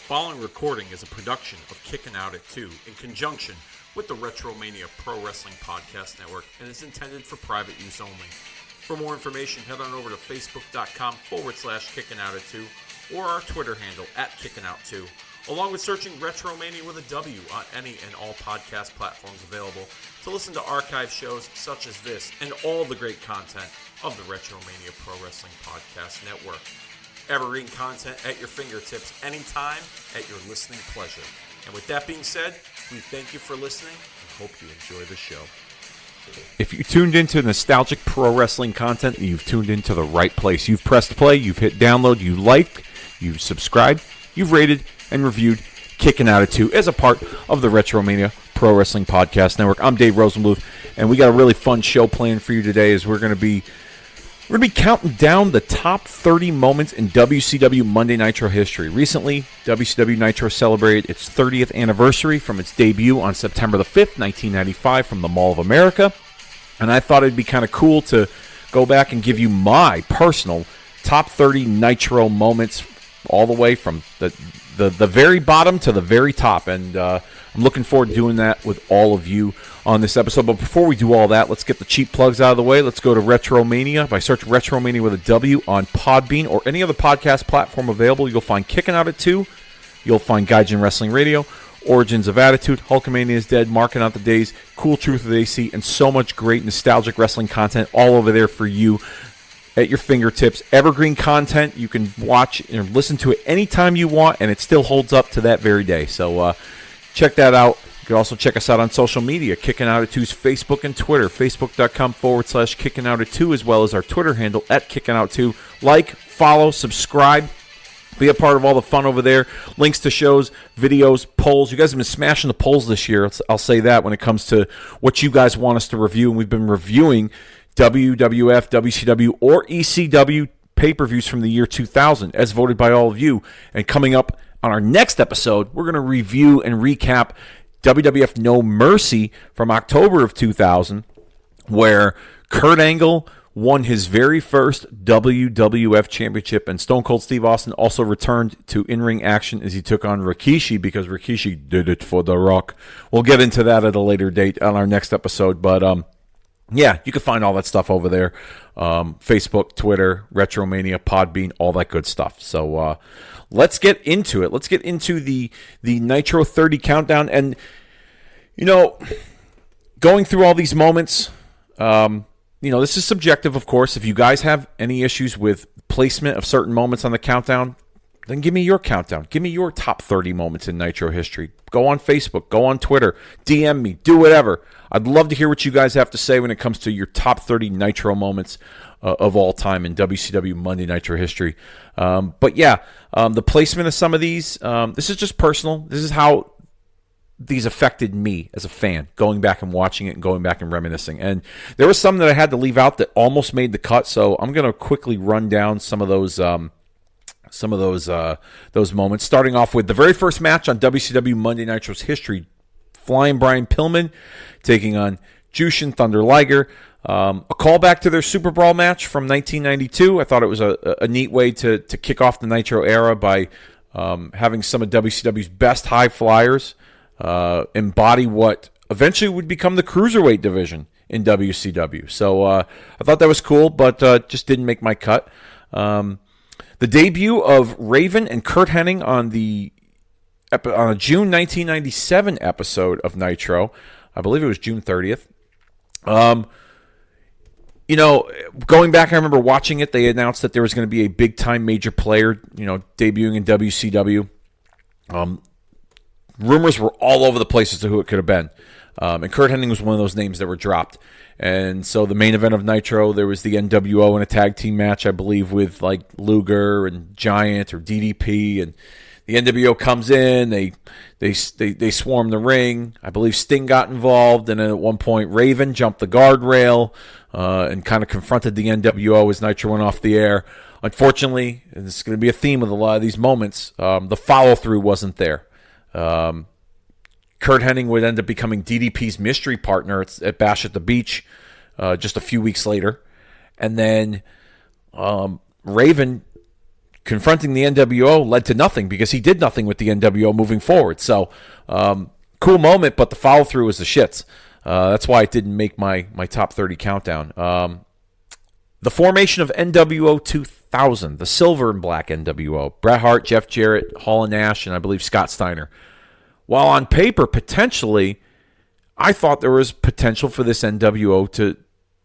following recording is a production of Kicking Out at 2 in conjunction with the Retromania Pro Wrestling Podcast Network and is intended for private use only. For more information, head on over to facebook.com/Kicking Out at 2 or our Twitter handle @Kicking Out 2, along with searching Retromania with a W on any and all podcast platforms available to listen to archive shows such as this and all the great content of the Retromania Pro Wrestling Podcast Network. Evergreen content at your fingertips anytime at your listening pleasure. And with that being said, we thank you for listening and hope you enjoy the show. If you tuned into nostalgic pro wrestling content, you've tuned into the right place. You've pressed play, you've hit download, you liked, you've subscribed, you've rated and reviewed Kicking Out at 2 as a part of the Retromania Pro Wrestling Podcast Network. I'm Dave Rosenbluth, and we got a really fun show planned for you today as we're going to be counting down the top 30 moments in WCW Monday Nitro history. Recently, WCW Nitro celebrated its 30th anniversary from its debut on September the 5th, 1995 from the Mall of America. And I thought it'd be kind of cool to go back and give you my personal top 30 Nitro moments all the way from the very bottom to the very top. And I'm looking forward to doing that with all of you on this episode. But before we do all that, let's get the cheap plugs out of the way. Let's go to Retromania. If I search Retromania with a W on Podbean or any other podcast platform available, you'll find Kicking Out at 2. You'll find Gaijin Wrestling Radio, Origins of Attitude, Hulkamania is Dead, Marking Out the Days, Cool Truth of AC, and so much great nostalgic wrestling content all over there for you at your fingertips. Evergreen content. You can watch and listen to it anytime you want, and it still holds up to that very day. So check that out. You can also check us out on social media, Kicking Out at 2's Facebook and Twitter, facebook.com/Kicking Out at 2, as well as our Twitter handle @Kicking Out 2. Like, follow, subscribe. Be a part of all the fun over there. Links to shows, videos, polls. You guys have been smashing the polls this year. I'll say that when it comes to what you guys want us to review. And we've been reviewing WWF, WCW, or ECW pay-per-views from the year 2000, as voted by all of you. And coming up on our next episode, we're going to review and recap WWF No Mercy from October of 2000, where Kurt Angle won his very first WWF Championship, and Stone Cold Steve Austin also returned to in-ring action as he took on Rikishi, because Rikishi did it for The Rock. We'll get into that at a later date on our next episode, but yeah, you can find all that stuff over there. Facebook, Twitter, Retromania, Podbean, all that good stuff. So let's get into it. Let's get into the Nitro 30 countdown. And, you know, going through all these moments, this is subjective, of course. If you guys have any issues with placement of certain moments on the countdown, then give me your countdown. Give me your top 30 moments in Nitro history. Go on Facebook. Go on Twitter. DM me. Do whatever. I'd love to hear what you guys have to say when it comes to your top 30 Nitro moments of all time in WCW Monday Nitro history. But yeah, the placement of some of these, this is just personal. This is how these affected me as a fan, going back and watching it and going back and reminiscing. And there was some that I had to leave out that almost made the cut, so I'm going to quickly run down some of those moments, starting off with the very first match on WCW Monday Nitro's history, Flying Brian Pillman taking on Jushin Thunder Liger. A callback to their Super Brawl match from 1992. I thought it was a neat way to kick off the Nitro era by having some of WCW's best high flyers embody what eventually would become the Cruiserweight division in WCW. So I thought that was cool, but just didn't make my cut. The debut of Raven and Curt Hennig on a June 1997 episode of Nitro. I believe it was June 30th. Going back, I remember watching it. They announced that there was going to be a big-time major player, debuting in WCW. Rumors were all over the place as to who it could have been. And Curt Hennig was one of those names that were dropped. And so the main event of Nitro, there was the NWO in a tag team match, I believe, with like Luger and Giant or DDP. And the NWO comes in, they swarm the ring. I believe Sting got involved, and then at one point Raven jumped the guardrail and kind of confronted the NWO as Nitro went off the air. Unfortunately, and this is going to be a theme with a lot of these moments, the follow-through wasn't there. Curt Hennig would end up becoming DDP's mystery partner at Bash at the Beach just a few weeks later. And then Raven confronting the NWO led to nothing because he did nothing with the NWO moving forward. So, cool moment, but the follow-through was the shits. That's why it didn't make my top 30 countdown. The formation of NWO 2000, the silver and black NWO. Bret Hart, Jeff Jarrett, Hall and Nash, and I believe Scott Steiner. While on paper, potentially, I thought there was potential for this NWO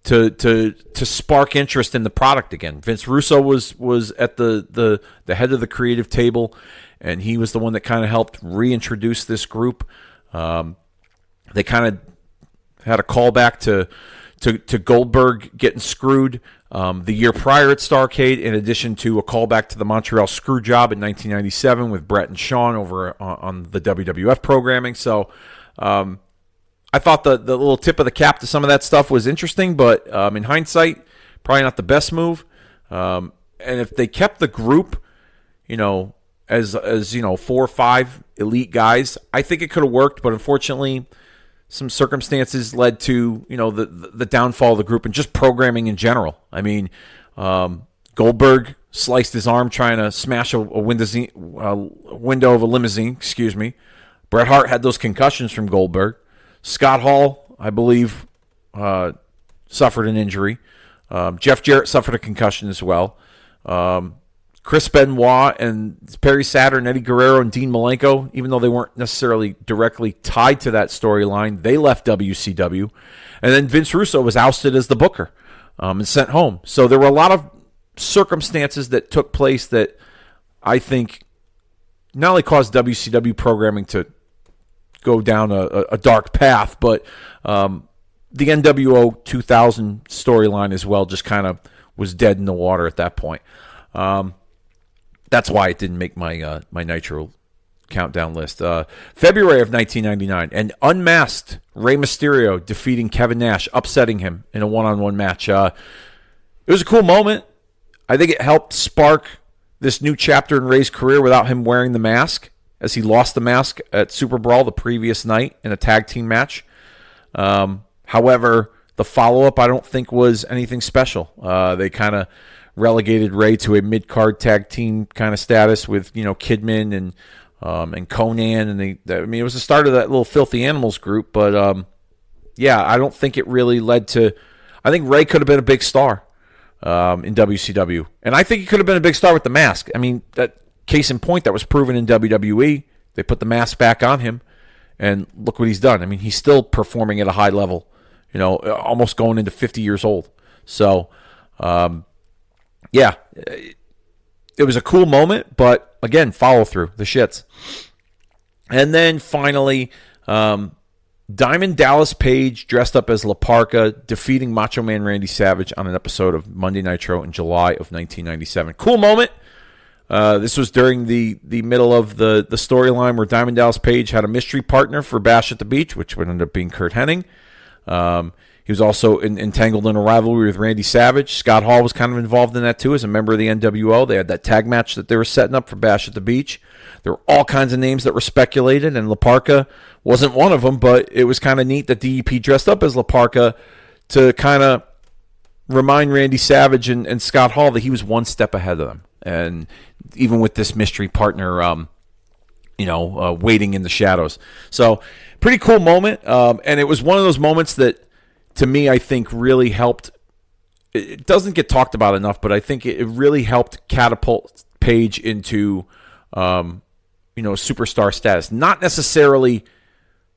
to spark interest in the product again. Vince Russo was at the head of the creative table, and he was the one that kind of helped reintroduce this group. They kind of had a callback to Goldberg getting screwed the year prior at Starrcade, in addition to a callback to the Montreal Screwjob in 1997 with Brett and Shawn over on the WWF programming. So I thought the little tip of the cap to some of that stuff was interesting, but in hindsight, probably not the best move. And if they kept the group, as 4 or 5 elite guys, I think it could have worked, but unfortunately, some circumstances led to the downfall of the group and just programming in general. I mean, Goldberg sliced his arm trying to smash a window of a limousine. Excuse me. Bret Hart had those concussions from Goldberg. Scott Hall, I believe, suffered an injury. Jeff Jarrett suffered a concussion as well. Chris Benoit and Perry Saturn, Eddie Guerrero, and Dean Malenko, even though they weren't necessarily directly tied to that storyline, they left WCW. And then Vince Russo was ousted as the booker and sent home. So there were a lot of circumstances that took place that I think not only caused WCW programming to go down a dark path, but the NWO 2000 storyline as well just kind of was dead in the water at that point. That's why it didn't make my Nitro countdown list. February of 1999, an unmasked Rey Mysterio defeating Kevin Nash, upsetting him in a one-on-one match. It was a cool moment. I think it helped spark this new chapter in Rey's career without him wearing the mask, as he lost the mask at Super Brawl the previous night in a tag team match. However, the follow-up I don't think was anything special. They kind of relegated Rey to a mid-card tag team kind of status with Kidman and Conan, and it was the start of that little Filthy Animals group. But I don't think it really led to. I think Rey could have been a big star in WCW, and I think he could have been a big star with the mask. I mean, that case in point, that was proven in WWE. They put the mask back on him, and look what he's done. I mean, he's still performing at a high level. Almost going into 50 years old. So. It was a cool moment, but again, follow through, the shits. And then finally, Diamond Dallas Page dressed up as La Parka, defeating Macho Man Randy Savage on an episode of Monday Nitro in July of 1997. Cool moment. This was during the middle of the storyline where Diamond Dallas Page had a mystery partner for Bash at the Beach, which would end up being Kurt Hennig. He was also entangled in a rivalry with Randy Savage. Scott Hall was kind of involved in that too as a member of the NWO. They had that tag match that they were setting up for Bash at the Beach. There were all kinds of names that were speculated, and La Parka wasn't one of them, but it was kind of neat that DEP dressed up as La Parka to kind of remind Randy Savage and Scott Hall that he was one step ahead of them. And even with this mystery partner, waiting in the shadows. So pretty cool moment. And it was one of those moments that, to me, I think really helped. It doesn't get talked about enough, but I think it really helped catapult Page into, superstar status. Not necessarily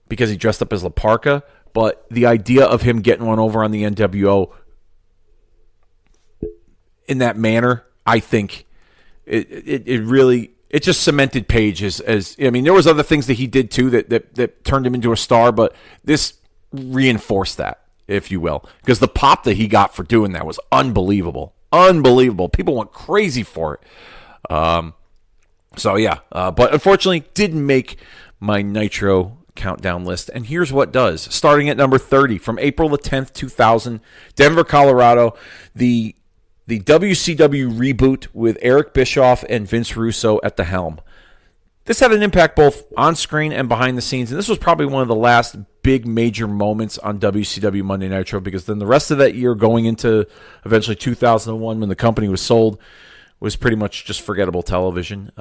because he dressed up as La Parka, but the idea of him getting one over on the NWO in that manner, I think it really just cemented Page as there was other things that he did too that turned him into a star, but this reinforced that, if you will, because the pop that he got for doing that was unbelievable. People went crazy for it. But unfortunately didn't make my Nitro countdown list. And here's what does. Starting at number 30, from April the 10th, 2000, Denver, Colorado, the WCW reboot with Eric Bischoff and Vince Russo at the helm. This had an impact both on screen and behind the scenes, and this was probably one of the last big major moments on WCW Monday Nitro, because then the rest of that year going into eventually 2001 when the company was sold, was pretty much just forgettable television.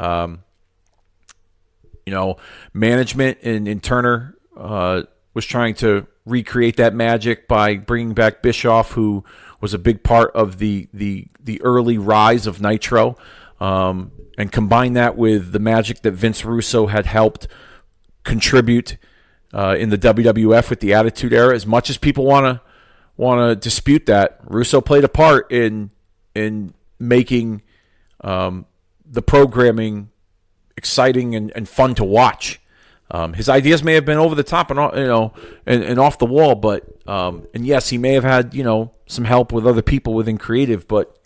Management in Turner was trying to recreate that magic by bringing back Bischoff, who was a big part of the early rise of Nitro, and combine that with the magic that Vince Russo had helped contribute in the WWF with the Attitude Era. As much as people want to dispute that, Russo played a part in making the programming exciting and fun to watch. His ideas may have been over the top and off the wall, but and yes, he may have had some help with other people within creative, but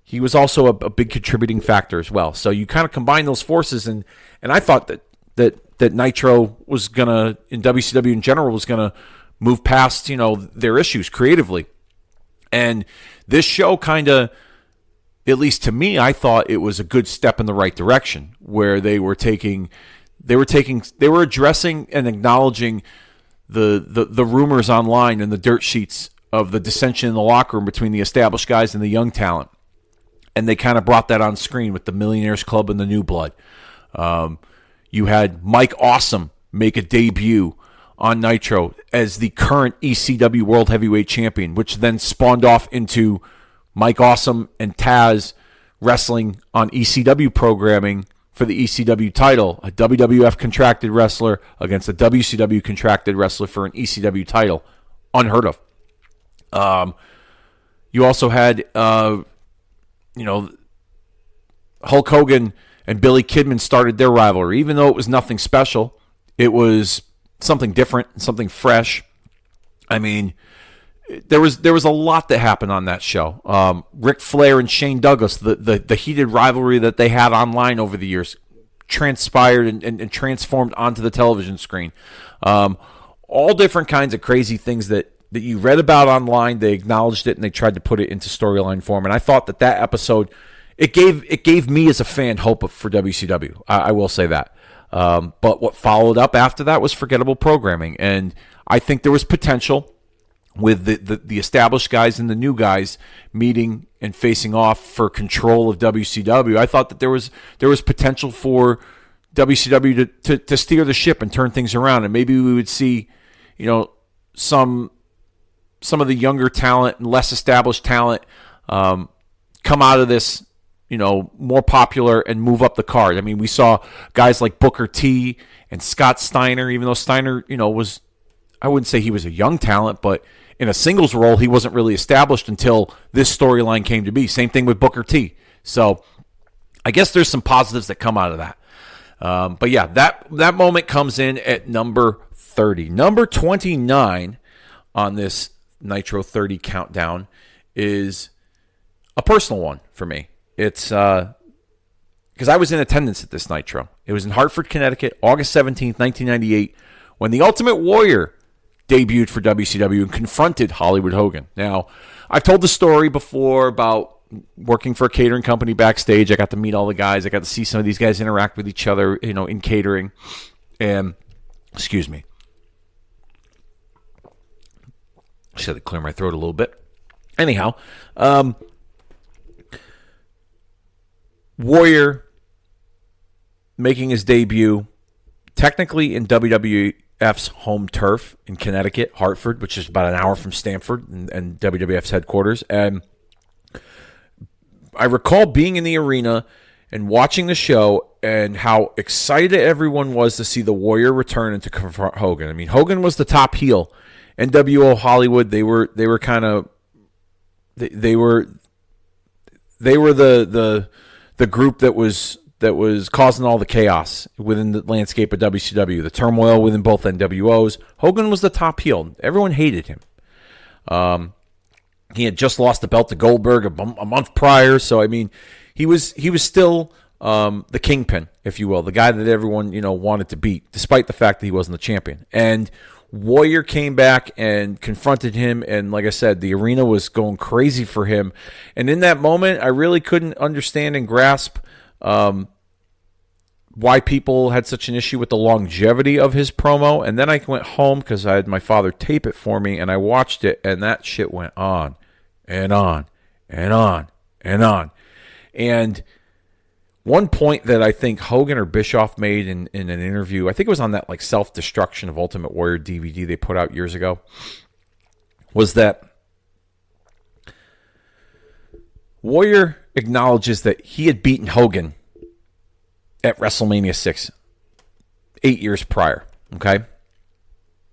he was also a big contributing factor as well. So you kind of combine those forces, and I thought that Nitro was gonna, in WCW in general, was gonna move past their issues creatively, and this show kind of, at least to me, I thought it was a good step in the right direction, where they were addressing and acknowledging the rumors online and the dirt sheets of the dissension in the locker room between the established guys and the young talent. And they kind of brought that on screen with the Millionaires Club and the New Blood. You had Mike Awesome make a debut on Nitro as the current ECW World Heavyweight Champion, which then spawned off into Mike Awesome and Taz wrestling on ECW programming for the ECW title, a WWF contracted wrestler against a WCW contracted wrestler for an ECW title. Unheard of. You also had, Hulk Hogan and Billy Kidman started their rivalry. Even though it was nothing special, it was something different, something fresh. I mean, there was a lot that happened on that show. Ric Flair and Shane Douglas, the heated rivalry that they had online over the years, transpired and transformed onto the television screen. All different kinds of crazy things that you read about online. They acknowledged it and they tried to put it into storyline form. And I thought that episode, it gave me as a fan hope for WCW. I will say that. But what followed up after that was forgettable programming, and I think there was potential with the established guys and the new guys meeting and facing off for control of WCW. I thought that there was potential for WCW to steer the ship and turn things around, and maybe we would see, some of the younger talent and less established talent come out of this, more popular and move up the card. I mean, we saw guys like Booker T and Scott Steiner, even though Steiner, was, I wouldn't say he was a young talent, but in a singles role, he wasn't really established until this storyline came to be. Same thing with Booker T. So I guess there's some positives that come out of that. But yeah, that moment comes in at number 30. Number 29 on this Nitro 30 countdown is a personal one for me. It's because I was in attendance at this Nitro. It was in Hartford, Connecticut, August 17th, 1998, when the Ultimate Warrior debuted for WCW and confronted Hollywood Hogan. Now, I've told the story before about working for a catering company backstage. I got to meet all the guys. I got to see some of these guys interact with each other, in catering. And, excuse me. I just had to clear my throat a little bit. Anyhow, Warrior making his debut technically in WWF's home turf in Connecticut, Hartford, which is about an hour from Stamford and WWF's headquarters. And I recall being in the arena and watching the show and how excited everyone was to see the Warrior return and to confront Hogan. I mean, Hogan was the top heel. NWO Hollywood, they were kind of they were the group that was causing all the chaos within the landscape of WCW, the turmoil within both NWOs. Hogan was the top heel. Everyone hated him. He had just lost the belt to Goldberg a month prior, so I mean, he was still the kingpin, if you will, the guy that everyone wanted to beat, despite the fact that he wasn't the champion. And Warrior came back and confronted him, and like I said, the arena was going crazy for him. And in that moment, I really couldn't understand and grasp why people had such an issue with the longevity of his promo. And then I went home because I had my father tape it for me, and I watched it, and that shit went on and on and on and on. And one point that I think Hogan or Bischoff made in an interview, I think it was on that like Self-Destruction of Ultimate Warrior DVD they put out years ago, was that Warrior acknowledges that he had beaten Hogan at WrestleMania 6, 8 years prior, okay?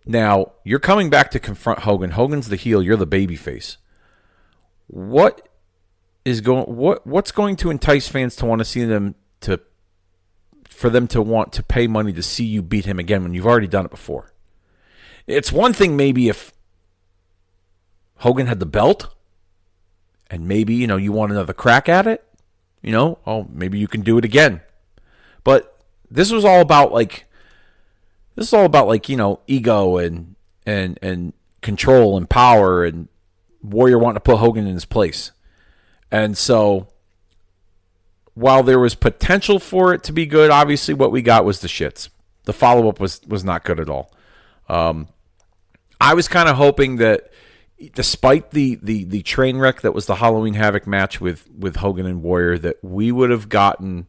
Now, you're coming back to confront Hogan. Hogan's the heel, you're the babyface. What's going to entice fans to want to see them for them to want to pay money to see you beat him again when you've already done it before? It's one thing maybe if Hogan had the belt and maybe, you want another crack at it, maybe you can do it again. But this was all about ego and control and power, and Warrior wanting to put Hogan in his place. And so while there was potential for it to be good, obviously what we got was the shits. The follow-up was not good at all. I was kind of hoping that despite the train wreck that was the Halloween Havoc match with Hogan and Warrior, that we would have gotten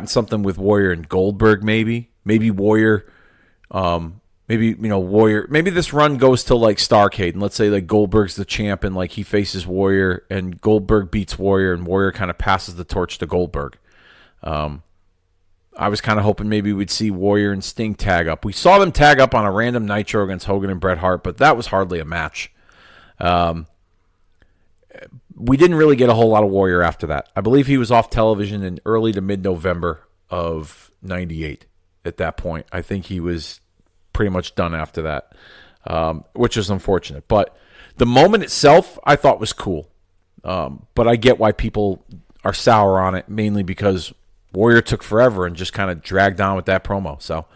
something with Warrior and Goldberg, maybe Warrior, Warrior, maybe this run goes to like Starrcade, and let's say like Goldberg's the champ and like he faces Warrior and Goldberg beats Warrior and Warrior kind of passes the torch to Goldberg. I was kind of hoping maybe we'd see Warrior and Sting tag up. We saw them tag up on a random Nitro against Hogan and Bret Hart, but that was hardly a match. We didn't really get a whole lot of Warrior after that. I believe he was off television in early to mid-November of 98 at that point. I think he was pretty much done after that, which is unfortunate. But the moment itself I thought was cool. But I get why people are sour on it, mainly because Warrior took forever and just kind of dragged on with that promo. So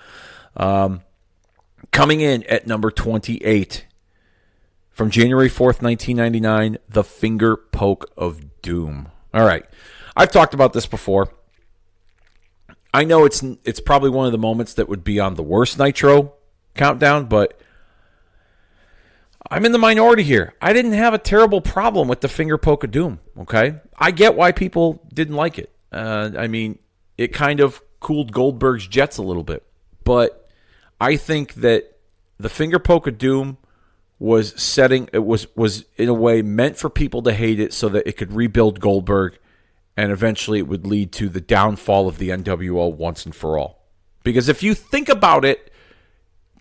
coming in at number 28, from January 4th, 1999, The Finger Poke of Doom. All right. I've talked about this before. I know it's probably one of the moments that would be on the worst Nitro countdown, but I'm in the minority here. I didn't have a terrible problem with The Finger Poke of Doom, okay? I get why people didn't like it. It kind of cooled Goldberg's jets a little bit. But I think that The Finger Poke of Doom was in a way meant for people to hate it so that it could rebuild Goldberg, and eventually it would lead to the downfall of the NWO once and for all. Because if you think about it,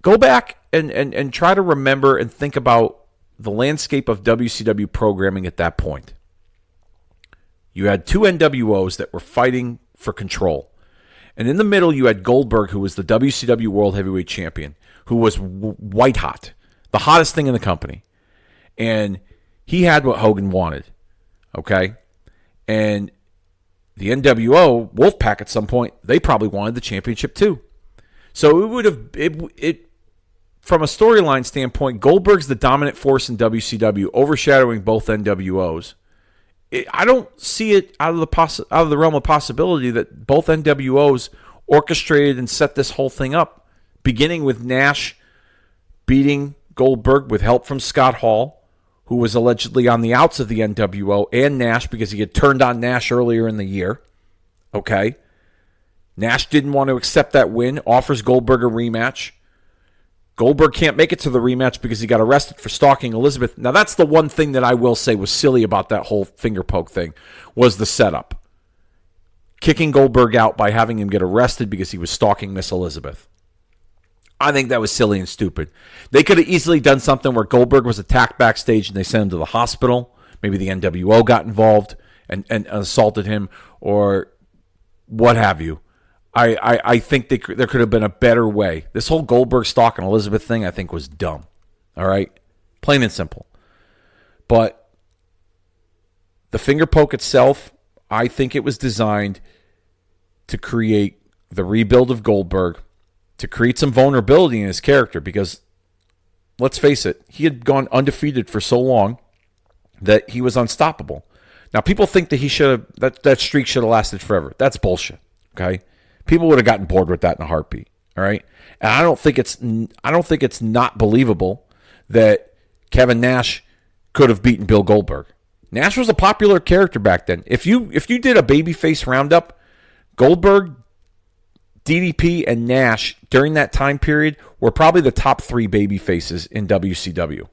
go back and try to remember and think about the landscape of WCW programming at that point. You had two NWOs that were fighting for control. And in the middle, you had Goldberg, who was the WCW World Heavyweight Champion, who was white hot. The hottest thing in the company. And he had what Hogan wanted. Okay? And the NWO, Wolfpack at some point, they probably wanted the championship too. So it would have, from a storyline standpoint, Goldberg's the dominant force in WCW, overshadowing both NWOs. I don't see it out of the realm of possibility that both NWOs orchestrated and set this whole thing up, beginning with Nash beating Goldberg with help from Scott Hall, who was allegedly on the outs of the NWO, and Nash because he had turned on Nash earlier in the year. Okay. Nash didn't want to accept that win, offers Goldberg a rematch. Goldberg can't make it to the rematch because he got arrested for stalking Elizabeth. Now, that's the one thing that I will say was silly about that whole finger poke thing, was the setup. Kicking Goldberg out by having him get arrested because he was stalking Miss Elizabeth. I think that was silly and stupid. They could have easily done something where Goldberg was attacked backstage and they sent him to the hospital. Maybe the NWO got involved and assaulted him or what have you. I think there could have been a better way. This whole Goldberg stalking Elizabeth thing, I think, was dumb. All right? Plain and simple. But the finger poke itself, I think it was designed to create the rebuild of Goldberg, to create some vulnerability in his character, because let's face it, he had gone undefeated for so long that he was unstoppable. Now, people think that that streak should have lasted forever. That's bullshit. Okay? People would have gotten bored with that in a heartbeat. All right? And I don't think it's not believable that Kevin Nash could have beaten Bill Goldberg. Nash was a popular character back then. If you did a babyface roundup, Goldberg, DDP, and Nash during that time period were probably the top 3 baby faces in WCW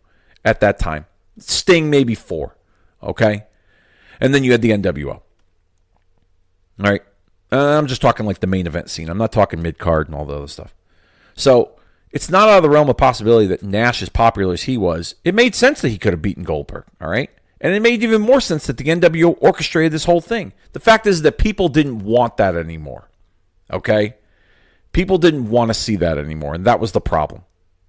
at that time. Sting maybe 4, okay? And then you had the NWO. All right? I'm just talking like the main event scene. I'm not talking mid-card and all the other stuff. So it's not out of the realm of possibility that Nash, as popular as he was, it made sense that he could have beaten Goldberg, all right? And it made even more sense that the NWO orchestrated this whole thing. The fact is that people didn't want that anymore, okay? People didn't want to see that anymore, and that was the problem.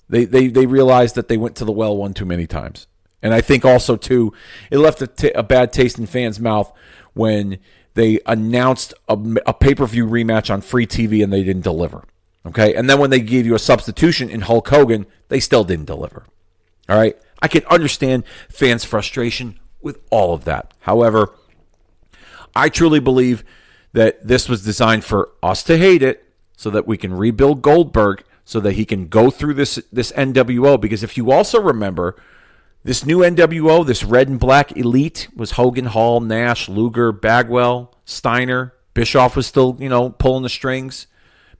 They realized that they went to the well one too many times. And I think also, too, it left a bad taste in fans' mouth when they announced a pay-per-view rematch on free TV and they didn't deliver. Okay? And then when they gave you a substitution in Hulk Hogan, they still didn't deliver. All right? I can understand fans' frustration with all of that. However, I truly believe that this was designed for us to hate it so that we can rebuild Goldberg so that he can go through this NWO. Because if you also remember, this new NWO, this red and black elite, was Hogan, Hall, Nash, Luger, Bagwell, Steiner. Bischoff was still, pulling the strings.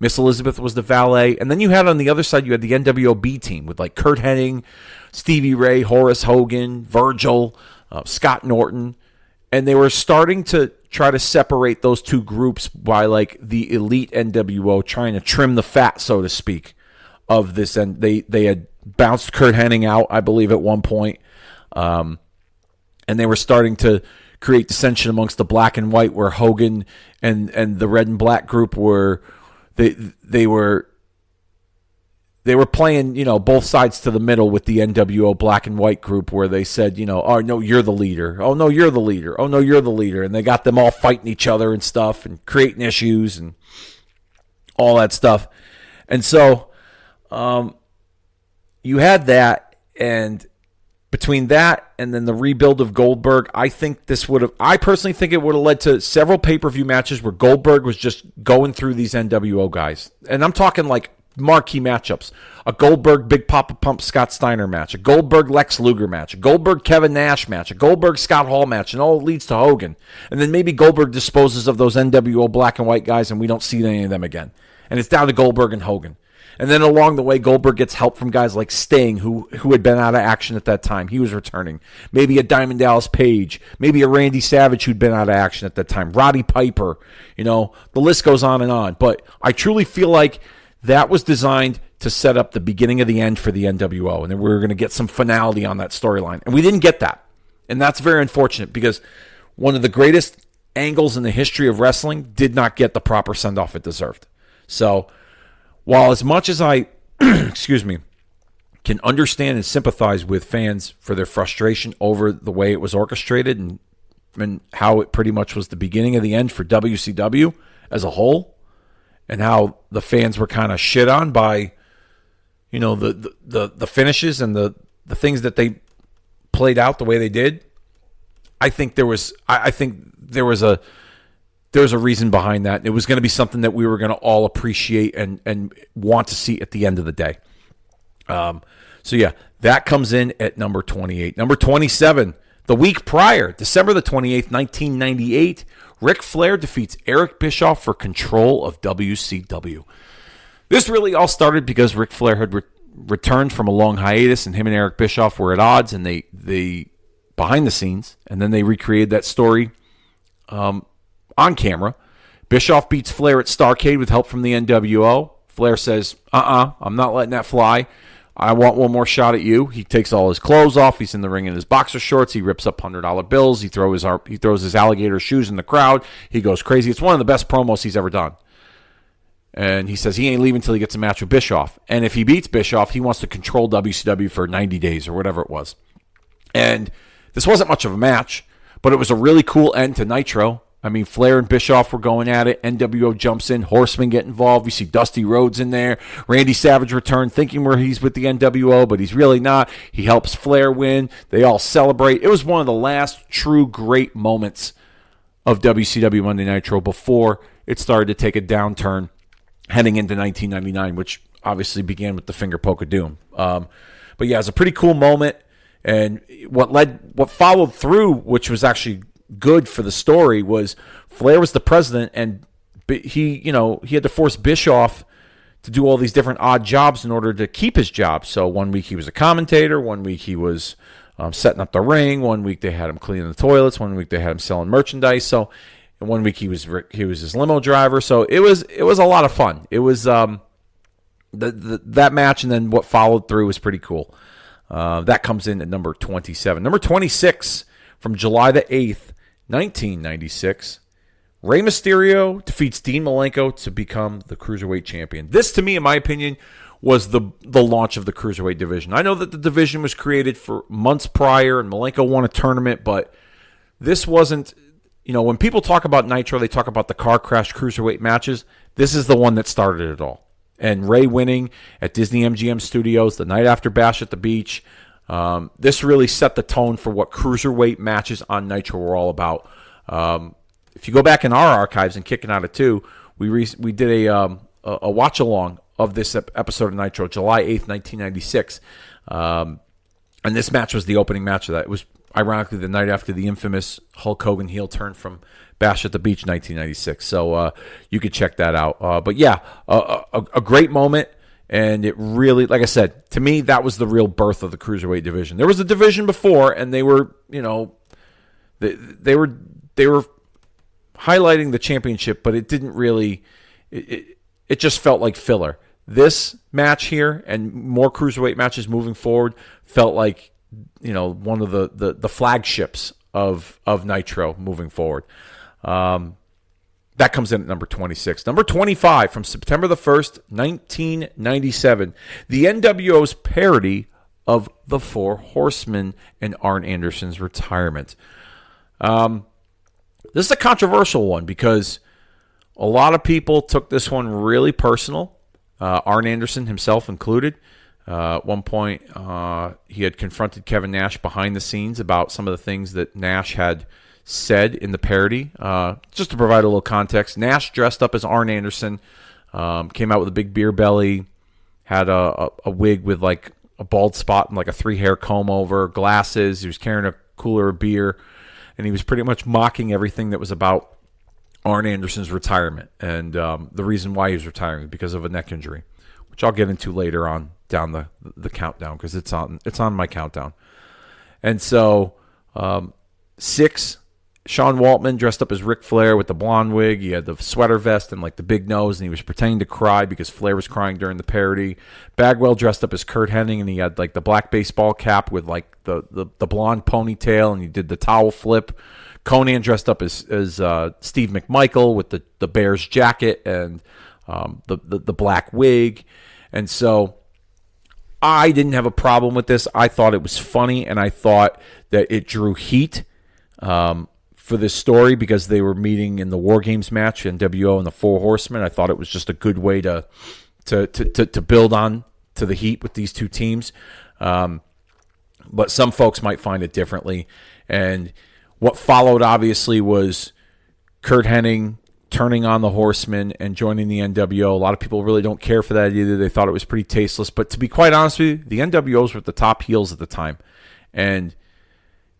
Miss Elizabeth was the valet. And then you had on the other side, you had the NWO B team with like Kurt Hennig, Stevie Ray, Horace Hogan, Virgil, Scott Norton. And they were starting to try to separate those two groups by like the elite NWO, trying to trim the fat, so to speak, of this. And they had bounced Kurt Hennig out, I believe, at one point. And they were starting to create dissension amongst the black and white, where Hogan and the red and black group were they were playing, both sides to the middle with the NWO black and white group, where they said, oh, no, you're the leader. Oh, no, you're the leader. Oh, no, you're the leader. And they got them all fighting each other and stuff and creating issues and all that stuff. And so you had that, and between that and then the rebuild of Goldberg, I personally think it would have led to several pay-per-view matches where Goldberg was just going through these NWO guys. And I'm talking like marquee matchups. A Goldberg Big Papa Pump Scott Steiner match, a Goldberg Lex Luger match, a Goldberg Kevin Nash match, a Goldberg Scott Hall match, and all leads to Hogan. And then maybe Goldberg disposes of those NWO black and white guys and we don't see any of them again. And it's down to Goldberg and Hogan. And then along the way, Goldberg gets help from guys like Sting, who had been out of action at that time. He was returning. Maybe a Diamond Dallas Page. Maybe a Randy Savage who'd been out of action at that time. Roddy Piper. The list goes on and on. But I truly feel like that was designed to set up the beginning of the end for the NWO. And then we were going to get some finality on that storyline. And we didn't get that. And that's very unfortunate, because one of the greatest angles in the history of wrestling did not get the proper send-off it deserved. So while as much as I, can understand and sympathize with fans for their frustration over the way it was orchestrated and how it pretty much was the beginning of the end for WCW as a whole, and how the fans were kind of shit on by, the finishes and the things that they played out the way they did, I think there was a reason behind that. It was going to be something that we were going to all appreciate and want to see at the end of the day. So yeah, that comes in at number 28. Number 27, the week prior, December the 28th, 1998, Ric Flair defeats Eric Bischoff for control of WCW. This really all started because Ric Flair had returned from a long hiatus, and him and Eric Bischoff were at odds, and they behind the scenes, and then they recreated that story on camera. Bischoff beats Flair at Starrcade with help from the NWO. Flair says, I'm not letting that fly. I want one more shot at you. He takes all his clothes off. He's in the ring in his boxer shorts. He rips up $100 bills. He throws his alligator shoes in the crowd. He goes crazy. It's one of the best promos he's ever done. And he says he ain't leaving until he gets a match with Bischoff. And if he beats Bischoff, he wants to control WCW for 90 days or whatever it was. And this wasn't much of a match, but it was a really cool end to Nitro. I mean, Flair and Bischoff were going at it. NWO jumps in. Horsemen get involved. We see Dusty Rhodes in there. Randy Savage returned thinking he's with the NWO, but he's really not. He helps Flair win. They all celebrate. It was one of the last true great moments of WCW Monday Nitro before it started to take a downturn heading into 1999, which obviously began with the finger poke of doom. But yeah, it's a pretty cool moment. And what followed through, which was actually good for the story, was Flair was the president, and he had to force Bischoff to do all these different odd jobs in order to keep his job. So one week he was a commentator, one week he was setting up the ring, one week they had him cleaning the toilets, one week they had him selling merchandise. So, and one week he was his limo driver. So it was a lot of fun. It was that match, and then what followed through was pretty cool. That comes in at number 27. Number 26 from July the 8th, 1996. Rey Mysterio defeats Dean Malenko to become the Cruiserweight Champion. This, to me, in my opinion, was the launch of the Cruiserweight division. I know that the division was created for months prior, and Malenko won a tournament, but this wasn't, when people talk about Nitro, they talk about the car crash Cruiserweight matches. This is the one that started it all. And Rey winning at Disney MGM Studios the night after Bash at the Beach, this really set the tone for what Cruiserweight matches on Nitro were all about. If you go back in our archives and Kicking Out at 2, we did a watch along of this episode of Nitro, July 8th, 1996. And this match was the opening match of that. It was ironically the night after the infamous Hulk Hogan heel turn from Bash at the Beach 1996. So you could check that out. But yeah, a great moment. And it really, like I said, to me, that was the real birth of the Cruiserweight division. There was a division before, and they were, they were highlighting the championship, but it didn't really, it just felt like filler. This match here and more Cruiserweight matches moving forward felt like, one of the flagships of Nitro moving forward. That comes in at number 26. Number 25 from September the 1st, 1997. The NWO's parody of the Four Horsemen and Arn Anderson's retirement. This is a controversial one because a lot of people took this one really personal, Arn Anderson himself included. At one point, he had confronted Kevin Nash behind the scenes about some of the things that Nash had said in the parody. Just to provide a little context, Nash dressed up as Arn Anderson, came out with a big beer belly, had a wig with like a bald spot and like a 3-hair comb over, glasses. He was carrying a cooler of beer. And he was pretty much mocking everything that was about Arn Anderson's retirement. And the reason why he was retiring was because of a neck injury, which I'll get into later on down the countdown because it's on my countdown. And so 6, Sean Waltman dressed up as Ric Flair with the blonde wig. He had the sweater vest and like the big nose, and he was pretending to cry because Flair was crying during the parody. Bagwell dressed up as Kurt Hennig, and he had like the black baseball cap with like the blonde ponytail, and he did the towel flip. Conan dressed up as Steve McMichael with the Bears jacket and the black wig. And so I didn't have a problem with this. I thought it was funny, and I thought that it drew heat for this story because they were meeting in the War Games match, NWO and the Four Horsemen. I thought it was just a good way to build on to the heat with these two teams. But some folks might find it differently. And what followed, obviously, was Kurt Hennig turning on the Horsemen and joining the NWO. A lot of people really don't care for that either. They thought it was pretty tasteless. But to be quite honest with you, the NWOs were the top heels at the time. And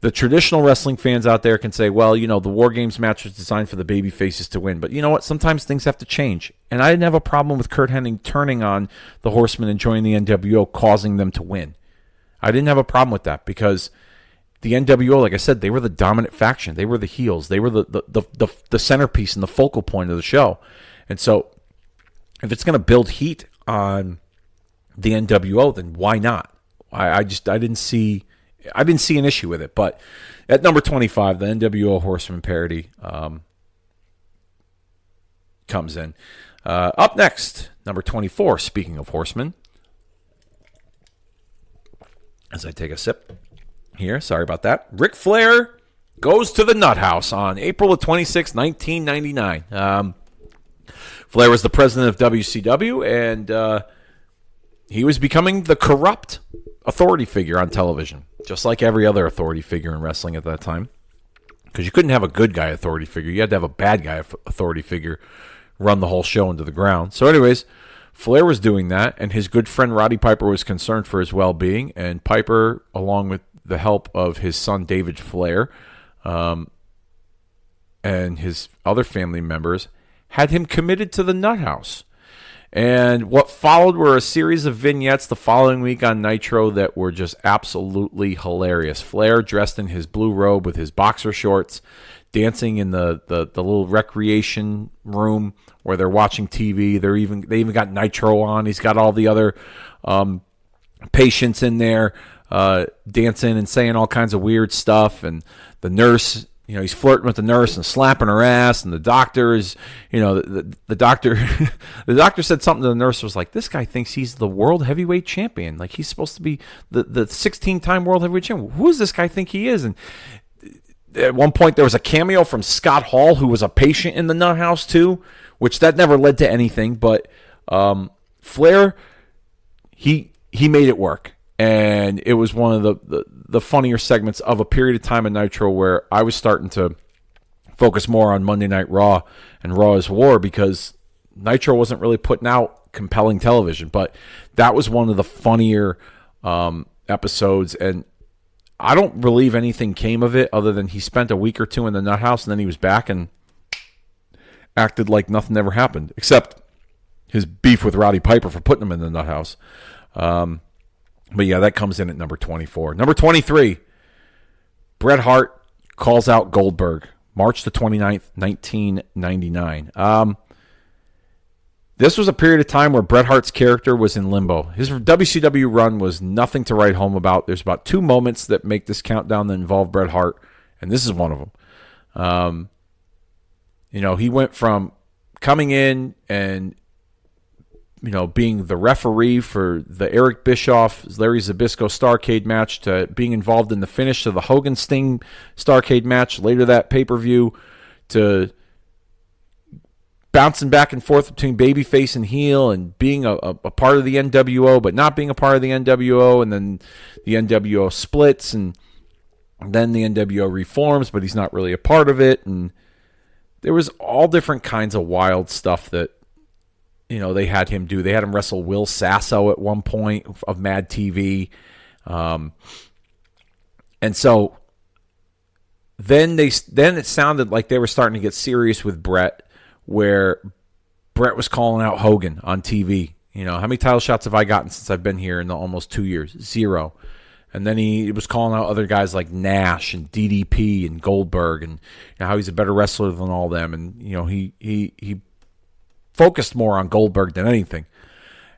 the traditional wrestling fans out there can say, well, the War Games match was designed for the baby faces to win. But you know what? Sometimes things have to change. And I didn't have a problem with Kurt Hennig turning on the Horsemen and joining the NWO, causing them to win. I didn't have a problem with that because the NWO, like I said, they were the dominant faction. They were the heels. They were the centerpiece and the focal point of the show. And so if it's going to build heat on the NWO, then why not? I didn't see an issue with it. But at number 25, the NWO Horseman parody comes in. Up next, number 24, speaking of Horsemen. As I take a sip here, sorry about that. Ric Flair goes to the Nut House on April 26, 1999. Flair was the president of WCW, and he was becoming the corrupt authority figure on television, just like every other authority figure in wrestling at that time. Because you couldn't have a good guy authority figure. You had to have a bad guy authority figure run the whole show into the ground. So anyways, Flair was doing that, and his good friend Roddy Piper was concerned for his well-being, and Piper, along with the help of his son David Flair and his other family members, had him committed to the Nut House. And what followed were a series of vignettes the following week on Nitro that were just absolutely hilarious. Flair dressed in his blue robe with his boxer shorts, dancing in the little recreation room where they're watching TV. They even got Nitro on. He's got all the other patients in there dancing and saying all kinds of weird stuff. And the nurse, he's flirting with the nurse and slapping her ass. And the doctor is, the doctor, the doctor said something to the nurse, was like, this guy thinks he's the world heavyweight champion. Like, he's supposed to be the 16-time world heavyweight champion. Who does this guy think he is? And at one point there was a cameo from Scott Hall, who was a patient in the Nut House too, which that never led to anything. But Flair, he made it work. And it was one of the funnier segments of a period of time in Nitro where I was starting to focus more on Monday Night Raw and Raw is War, because Nitro wasn't really putting out compelling television. But that was one of the funnier episodes, and I don't believe anything came of it other than he spent a week or two in the Nut House, and then he was back and acted like nothing ever happened, except his beef with Roddy Piper for putting him in the Nut House. But yeah, that comes in at number 24. Number 23, Bret Hart calls out Goldberg, March the 29th, 1999. This was a period of time where Bret Hart's character was in limbo. His WCW run was nothing to write home about. There's about 2 moments that make this countdown that involve Bret Hart, and this is one of them. He went from coming in and being the referee for the Eric Bischoff, Larry Zbyszko Starrcade match, to being involved in the finish of the Hogan Sting Starrcade match, later that pay-per-view, to bouncing back and forth between babyface and heel, and being a part of the NWO, but not being a part of the NWO, and then the NWO splits, and then the NWO reforms, but he's not really a part of it. And there was all different kinds of wild stuff that they had him do. They had him wrestle Will Sasso at one point of Mad TV. And so then it sounded like they were starting to get serious with Bret, where Bret was calling out Hogan on TV. How many title shots have I gotten since I've been here in the almost 2 years? 0. And then he was calling out other guys like Nash and DDP and Goldberg, and how he's a better wrestler than all them. And he focused more on Goldberg than anything.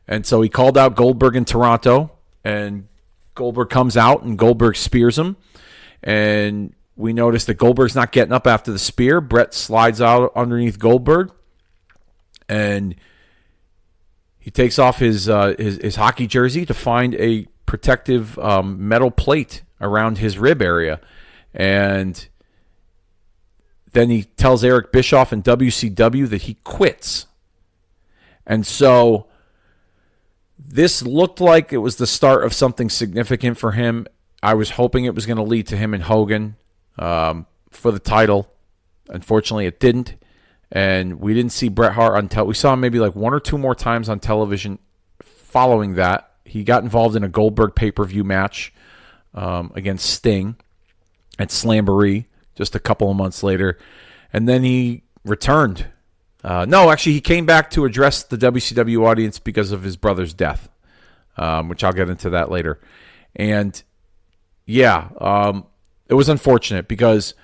And so he called out Goldberg in Toronto, and Goldberg comes out and Goldberg spears him. And we noticed that Goldberg's not getting up after the spear. Bret slides out underneath Goldberg, and he takes off his hockey jersey to find a protective metal plate around his rib area. And then he tells Eric Bischoff and WCW that he quits. And so this looked like it was the start of something significant for him. I was hoping it was going to lead to him and Hogan for the title. Unfortunately, it didn't. And we didn't see Bret Hart on television. We saw him maybe like 1 or 2 more times on television following that. He got involved in a Goldberg pay-per-view match against Sting at Slamboree just a couple of months later. And then he returned. He came back to address the WCW audience because of his brother's death, which I'll get into that later. And it was unfortunate because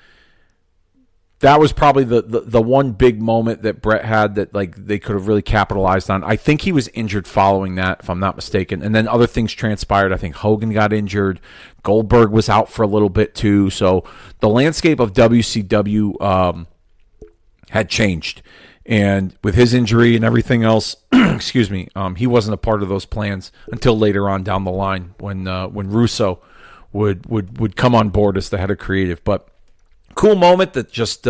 that was probably the one big moment that Bret had that they could have really capitalized on. I think he was injured following that, if I'm not mistaken. And then other things transpired. I think Hogan got injured. Goldberg was out for a little bit too. So the landscape of WCW had changed. And with his injury and everything else, he wasn't a part of those plans until later on down the line when Russo would come on board as the head of creative. But cool moment that just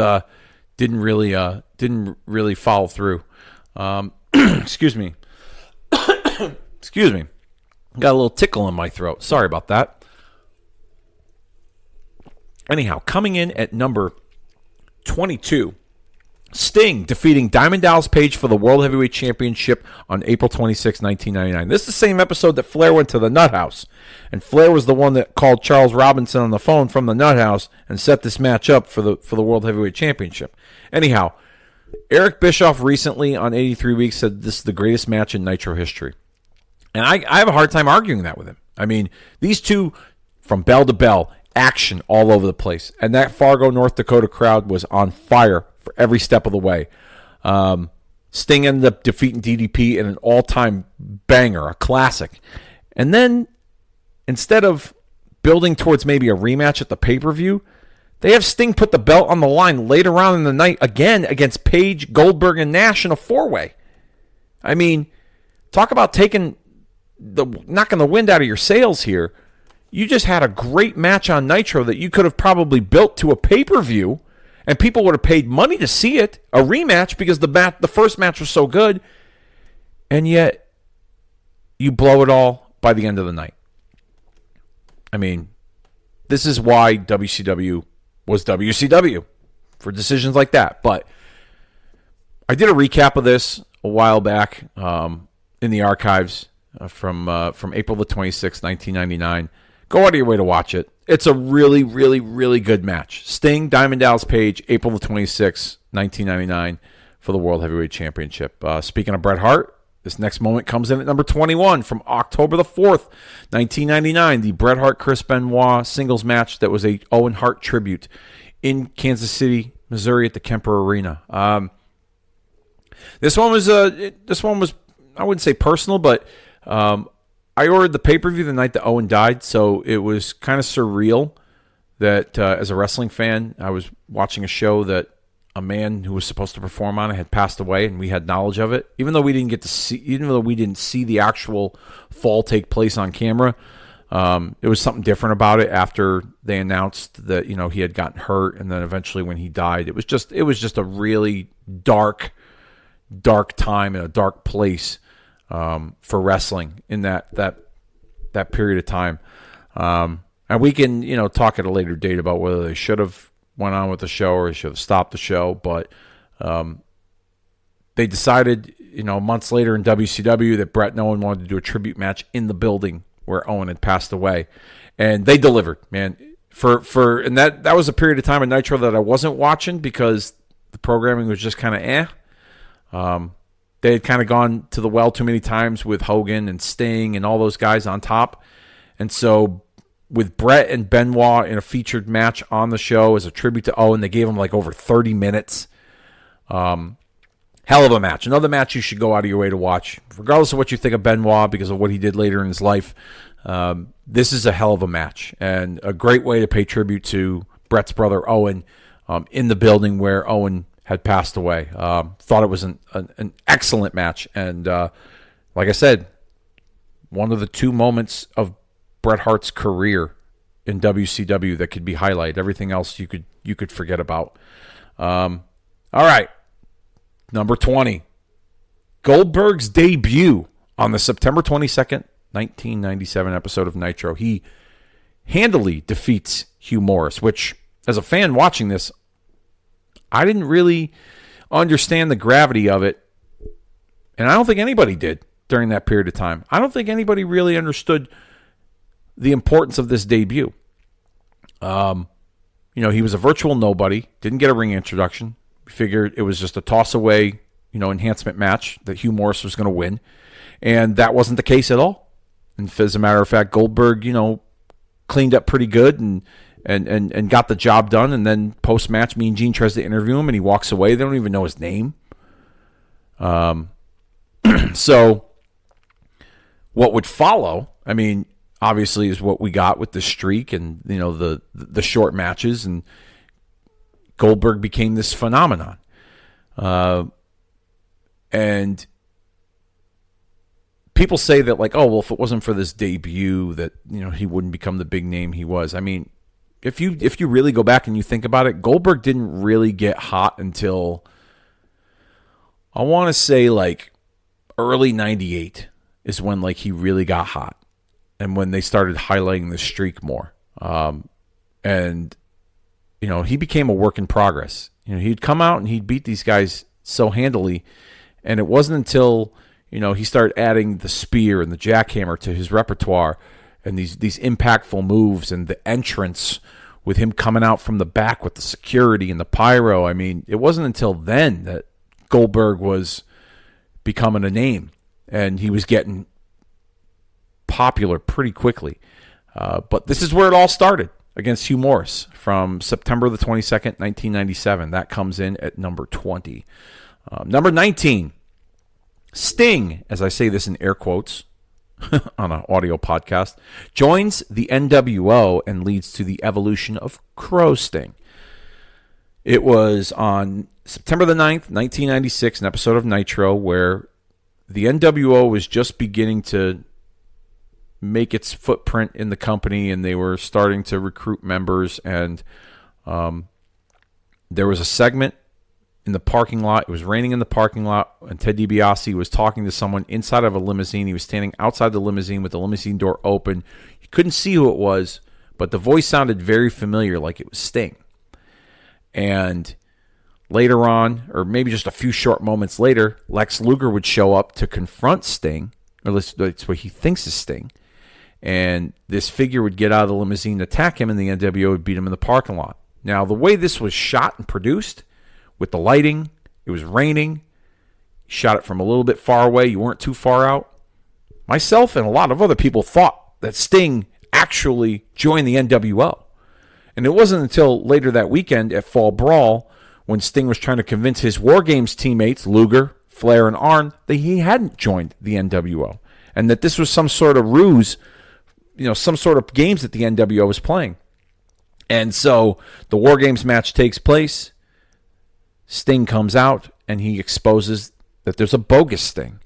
didn't really follow through. Excuse me. Excuse me. Got a little tickle in my throat. Sorry about that. Anyhow, coming in at number 22 Sting defeating Diamond Dallas Page for the World Heavyweight Championship on April 26, 1999. This is the same episode that Flair went to the Nut House. And Flair was the one that called Charles Robinson on the phone from the Nut House and set this match up for the World Heavyweight Championship. Anyhow, Eric Bischoff recently on 83 Weeks said this is the greatest match in Nitro history. And I have a hard time arguing that with him. I mean, these two, from bell to bell, action all over the place. And that Fargo, North Dakota crowd was on fire for every step of the way. Sting ended up defeating DDP in an all-time banger, a classic. And then, instead of building towards maybe a rematch at the pay-per-view, they have Sting put the belt on the line later on in the night again against Page, Goldberg, and Nash in a four-way. I mean, talk about knocking the wind out of your sails here. You just had a great match on Nitro that you could have probably built to a pay-per-view, and people would have paid money to see it, a rematch, because the first match was so good, and yet you blow it all by the end of the night. I mean, this is why WCW was WCW, for decisions like that. But I did a recap of this a while back in the archives from April the 26th, 1999. Go out of your way to watch it. It's a really, really, really good match. Sting, Diamond Dallas Page, April the 26th, 1999, for the World Heavyweight Championship. Speaking of Bret Hart, this next moment comes in at number 21 from October the 4th, 1999, the Bret Hart-Chris Benoit singles match that was a Owen Hart tribute in Kansas City, Missouri at the Kemper Arena. This one was I wouldn't say personal, but I ordered the pay-per-view the night that Owen died, so it was kind of surreal that as a wrestling fan, I was watching a show that a man who was supposed to perform on it had passed away, and we had knowledge of it. Even though we didn't see the actual fall take place on camera, it was something different about it after they announced that he had gotten hurt, and then eventually when he died, it was just a really dark time and a dark place for wrestling in that period of time. And we can talk at a later date about whether they should have went on with the show or they should have stopped the show, but they decided months later in WCW that Bret and Owen wanted to do a tribute match in the building where Owen had passed away, and they delivered, man. And that was a period of time in Nitro that I wasn't watching because the programming was just kind of They had kind of gone to the well too many times with Hogan and Sting and all those guys on top. And so with Bret and Benoit in a featured match on the show as a tribute to Owen, they gave him like over 30 minutes. Hell of a match. Another match you should go out of your way to watch, regardless of what you think of Benoit because of what he did later in his life. This is a hell of a match and a great way to pay tribute to Bret's brother Owen in the building where Owen had passed away. Thought it was an excellent match. And like I said, one of the two moments of Bret Hart's career in WCW that could be highlighted. Everything else you could forget about. All right. Number 20. Goldberg's debut on the September 22nd, 1997 episode of Nitro. He handily defeats Hugh Morris, which, as a fan watching this, I didn't really understand the gravity of it, and I don't think anybody did during that period of time. I don't think anybody really understood the importance of this debut. He was a virtual nobody, didn't get a ring introduction. We figured it was just a toss-away, enhancement match that Hugh Morris was going to win, and that wasn't the case at all. And as a matter of fact, Goldberg, cleaned up pretty good and got the job done. And then post-match, Mean Gene tries to interview him, and he walks away. They don't even know his name. So what would follow, obviously, is what we got with the streak and, the short matches. And Goldberg became this phenomenon. And people say that, if it wasn't for this debut, that, he wouldn't become the big name he was. If you really go back and you think about it, Goldberg didn't really get hot until, I want to say, early 98 is when, he really got hot. And when they started highlighting the streak more. And he became a work in progress. He'd come out and he'd beat these guys so handily, and it wasn't until he started adding the spear and the jackhammer to his repertoire, and these impactful moves and the entrance with him coming out from the back with the security and the pyro. I mean, it wasn't until then that Goldberg was becoming a name, and he was getting popular pretty quickly. But this is where it all started against Hugh Morris from September the 22nd, 1997. That comes in at number 20. Number 19, Sting, as I say this in air quotes on an audio podcast, joins the NWO and leads to the evolution of Crow Sting. It was on September the 9th, 1996, an episode of Nitro where the NWO was just beginning to make its footprint in the company, and they were starting to recruit members, and there was a segment in the parking lot. It was raining in the parking lot, and Ted DiBiase was talking to someone inside of a limousine. He was standing outside the limousine with the limousine door open. You couldn't see who it was, but the voice sounded very familiar, like it was Sting. And later on, or maybe just a few short moments later, Lex Luger would show up to confront Sting, or that's what he thinks is Sting. And this figure would get out of the limousine, attack him, and the NWO would beat him in the parking lot. Now, the way this was shot and produced, with the lighting, it was raining, you shot it from a little bit far away, you weren't too far out. Myself and a lot of other people thought that Sting actually joined the NWO. And it wasn't until later that weekend at Fall Brawl, when Sting was trying to convince his War Games teammates, Luger, Flair, and Arn, that he hadn't joined the NWO. And that this was some sort of ruse, some sort of games that the NWO was playing. And so the War Games match takes place. Sting comes out, and he exposes that there's a bogus Sting.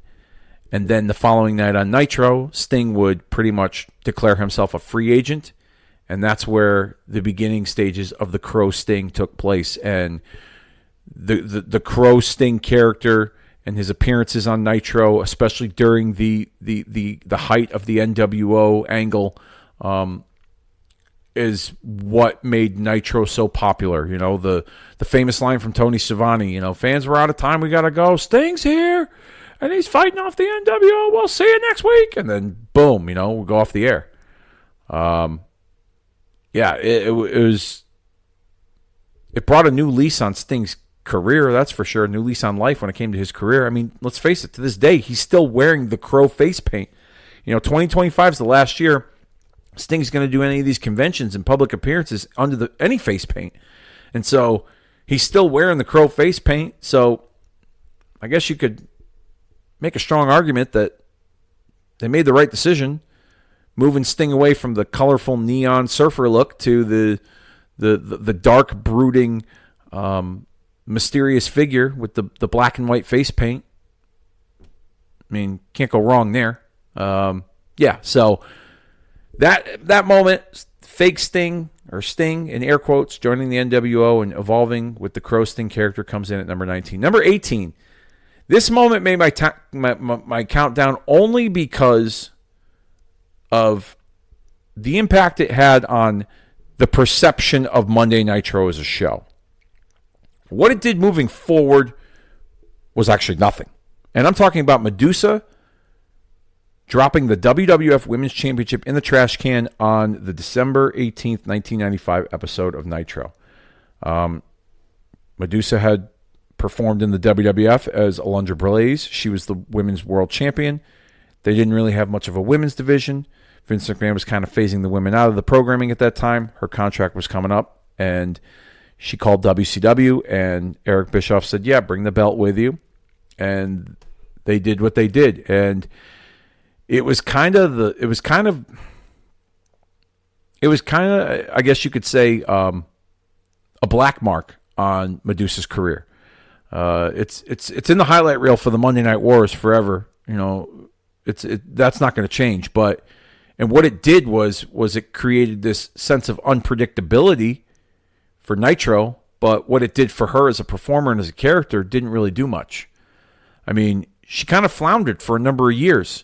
And then the following night on Nitro, Sting would pretty much declare himself a free agent. And that's where the beginning stages of the Crow Sting took place. And the Crow Sting character and his appearances on Nitro, especially during the height of the NWO angle, is what made Nitro so popular. The famous line from Tony Schiavone, fans, we're out of time, we got to go. Sting's here, and he's fighting off the NWO. We'll see you next week. And then, boom, we'll go off the air. It brought a new lease on Sting's career, that's for sure. A new lease on life when it came to his career. I mean, let's face it, to this day, he's still wearing the Crow face paint. 2025 is the last year Sting's going to do any of these conventions and public appearances under any face paint. And so he's still wearing the Crow face paint. So I guess you could make a strong argument that they made the right decision, moving Sting away from the colorful neon surfer look to the dark, brooding, mysterious figure with the black and white face paint. I mean, can't go wrong there. So that moment, fake Sting, or Sting in air quotes, joining the NWO and evolving with the Crow Sting character, comes in at number 19. Number 18. This moment made my countdown only because of the impact it had on the perception of Monday Nitro as a show. What it did moving forward was actually nothing. And I'm talking about Medusa dropping the WWF Women's Championship in the trash can on the December 18th, 1995 episode of Nitro. Medusa had performed in the WWF as Alundra Blaze. She was the women's world champion. They didn't really have much of a women's division. Vince McMahon was kind of phasing the women out of the programming at that time. Her contract was coming up, and she called WCW, and Eric Bischoff said, yeah, bring the belt with you. And they did what they did. And it was kind of, I guess you could say, a black mark on Medusa's career. It's in the highlight reel for the Monday Night Wars forever. That's not going to change. And what it did was it created this sense of unpredictability for Nitro, but what it did for her as a performer and as a character didn't really do much. I mean, she kind of floundered for a number of years.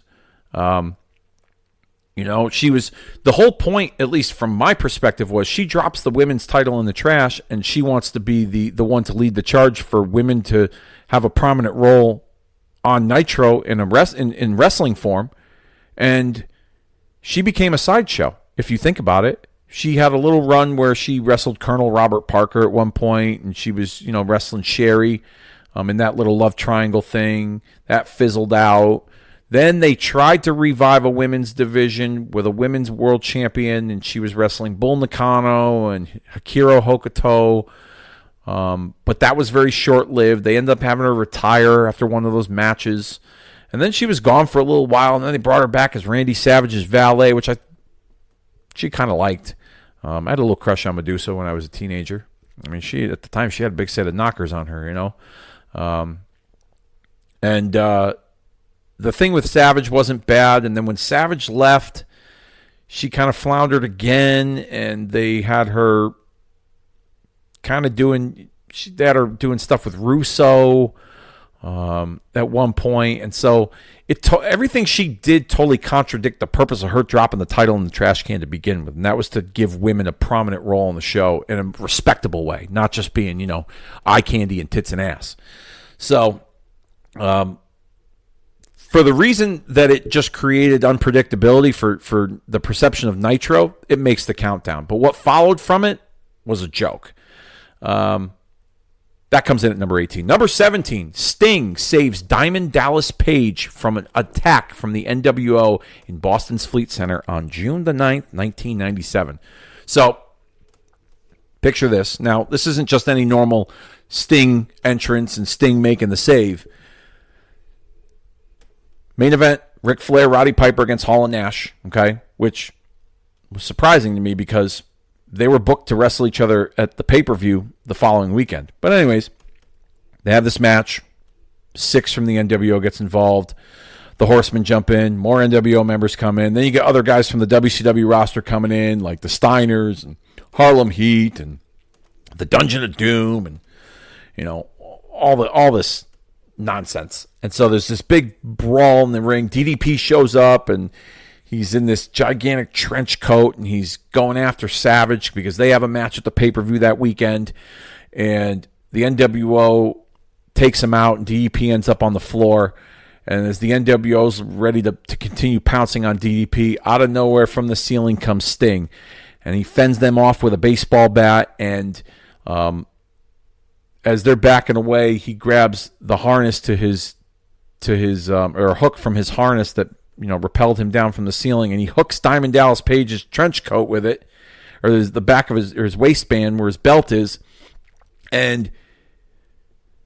You know, the whole point, at least from my perspective, was she drops the women's title in the trash, and she wants to be the one to lead the charge for women to have a prominent role on Nitro in wrestling form. And she became a sideshow, if you think about it. She had a little run where she wrestled Colonel Robert Parker at one point, and she was, wrestling Sherry in that little love triangle thing. That fizzled out. Then they tried to revive a women's division with a women's world champion, and she was wrestling Bull Nakano and Hikaru Hokuto. But that was very short-lived. They ended up having her retire after one of those matches. And then she was gone for a little while, and then they brought her back as Randy Savage's valet, which she kind of liked. I had a little crush on Medusa when I was a teenager. I mean, at the time, she had a big set of knockers on her, the thing with Savage wasn't bad, and then when Savage left, she kind of floundered again, and they had her doing stuff with Russo at one point, and so everything she did totally contradict the purpose of her dropping the title in the trash can to begin with, and that was to give women a prominent role in the show in a respectable way, not just being, eye candy and tits and ass. So, for the reason that it just created unpredictability for the perception of Nitro, it makes the countdown. But what followed from it was a joke. That comes in at number 18. Number 17, Sting saves Diamond Dallas Page from an attack from the NWO in Boston's Fleet Center on June the 9th, 1997. So, picture this. Now, this isn't just any normal Sting entrance and Sting making the save. Main event, Ric Flair, Roddy Piper against Hall and Nash, okay, which was surprising to me because they were booked to wrestle each other at the pay-per-view the following weekend. But anyways, they have this match. 6 from the NWO gets involved. The Horsemen jump in. More NWO members come in. Then you get other guys from the WCW roster coming in, like the Steiners and Harlem Heat and the Dungeon of Doom and, all this nonsense. And so there's this big brawl in the ring. DDP shows up, and he's in this gigantic trench coat, and he's going after Savage because they have a match at the pay-per-view that weekend. And the NWO takes him out, and DDP ends up on the floor. And as the NWO's ready to continue pouncing on DDP, out of nowhere from the ceiling comes Sting. And he fends them off with a baseball bat, and as they're backing away, he grabs the harness to his or a hook from his harness that repelled him down from the ceiling, and he hooks Diamond Dallas Page's trench coat with it, or the back of his waistband where his belt is, and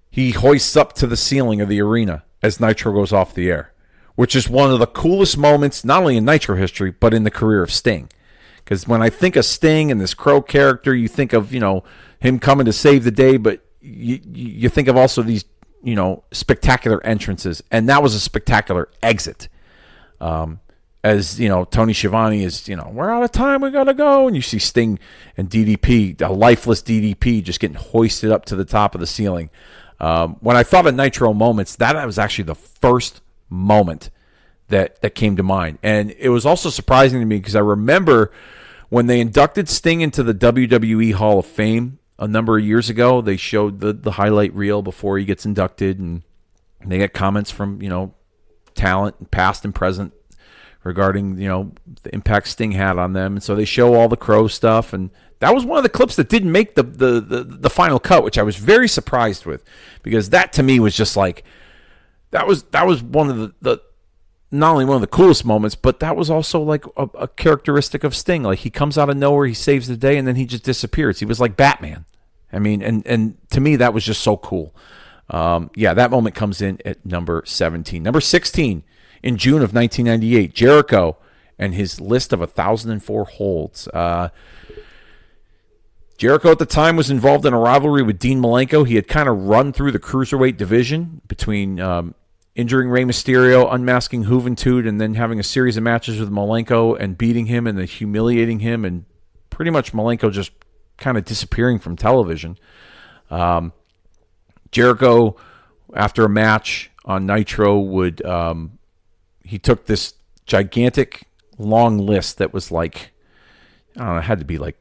he hoists up to the ceiling of the arena as Nitro goes off the air, which is one of the coolest moments, not only in Nitro history, but in the career of Sting. Because when I think of Sting and this Crow character, you think of him coming to save the day, but you think of also these, spectacular entrances. And that was a spectacular exit. As, Tony Schiavone is, we're out of time, we got to go. And you see Sting and DDP, a lifeless DDP, just getting hoisted up to the top of the ceiling. When I thought of Nitro moments, that was actually the first moment that came to mind. And it was also surprising to me because I remember when they inducted Sting into the WWE Hall of Fame a number of years ago, they showed the highlight reel before he gets inducted, and they get comments from, talent, past and present, regarding, the impact Sting had on them. And so they show all the Crow stuff, and that was one of the clips that didn't make the final cut, which I was very surprised with, because that to me was just like, that was one of the not only one of the coolest moments, but that was also like a characteristic of Sting. Like, he comes out of nowhere, he saves the day, and then he just disappears. He was like Batman. I mean, and to me, that was just so cool. That moment comes in at number 17. Number 16, in June of 1998, Jericho and his list of 1,004 holds. Jericho at the time was involved in a rivalry with Dean Malenko. He had kind of run through the cruiserweight division between injuring Rey Mysterio, unmasking Juventud, and then having a series of matches with Malenko and beating him and then humiliating him, and pretty much Malenko just kind of disappearing from television. Jericho, after a match on Nitro, he took this gigantic long list that was like, I don't know, it had to be like,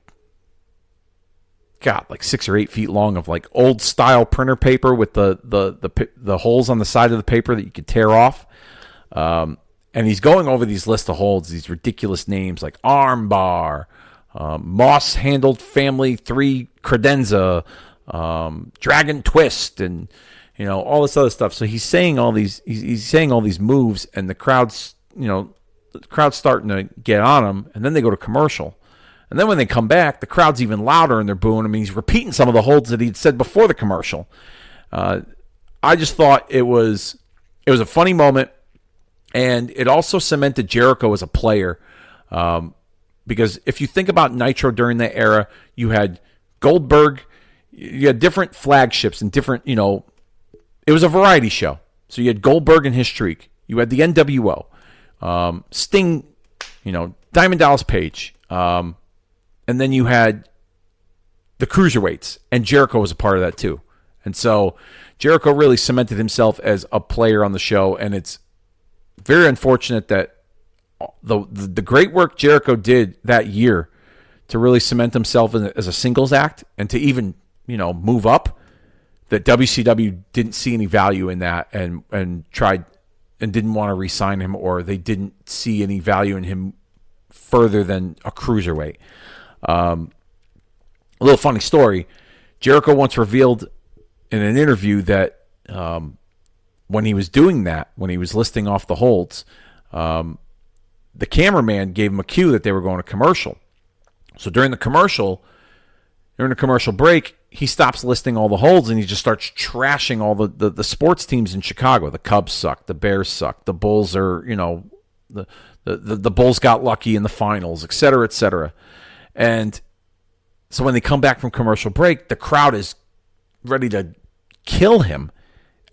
God, like 6 or 8 feet long of like old style printer paper with the holes on the side of the paper that you could tear off. And he's going over these list of holds, these ridiculous names like armbar, Moss handled family 3 credenza, dragon twist, and all this other stuff. So he's saying all these moves, and the crowd's starting to get on him, and then they go to commercial. And then when they come back, the crowd's even louder and they're booing him. He's repeating some of the holds that he'd said before the commercial. I just thought it was a funny moment, and it also cemented Jericho as a player. Because if you think about Nitro during that era, you had Goldberg, you had different flagships and different, it was a variety show. So you had Goldberg and his streak. You had the NWO, Sting, Diamond Dallas Page, and then you had the Cruiserweights, and Jericho was a part of that too. And so Jericho really cemented himself as a player on the show, and it's very unfortunate that the great work Jericho did that year to really cement himself as a singles act and to even, move up, that WCW didn't see any value in that and tried and didn't want to re-sign him, or they didn't see any value in him further than a cruiserweight. A little funny story. Jericho once revealed in an interview that when he was doing that, when he was listing off the holds, the cameraman gave him a cue that they were going to commercial. So during the commercial break, he stops listing all the holds and he just starts trashing all the sports teams in Chicago. The Cubs suck. The Bears suck. The Bulls are, the Bulls got lucky in the finals, et cetera, et cetera. And so when they come back from commercial break, the crowd is ready to kill him.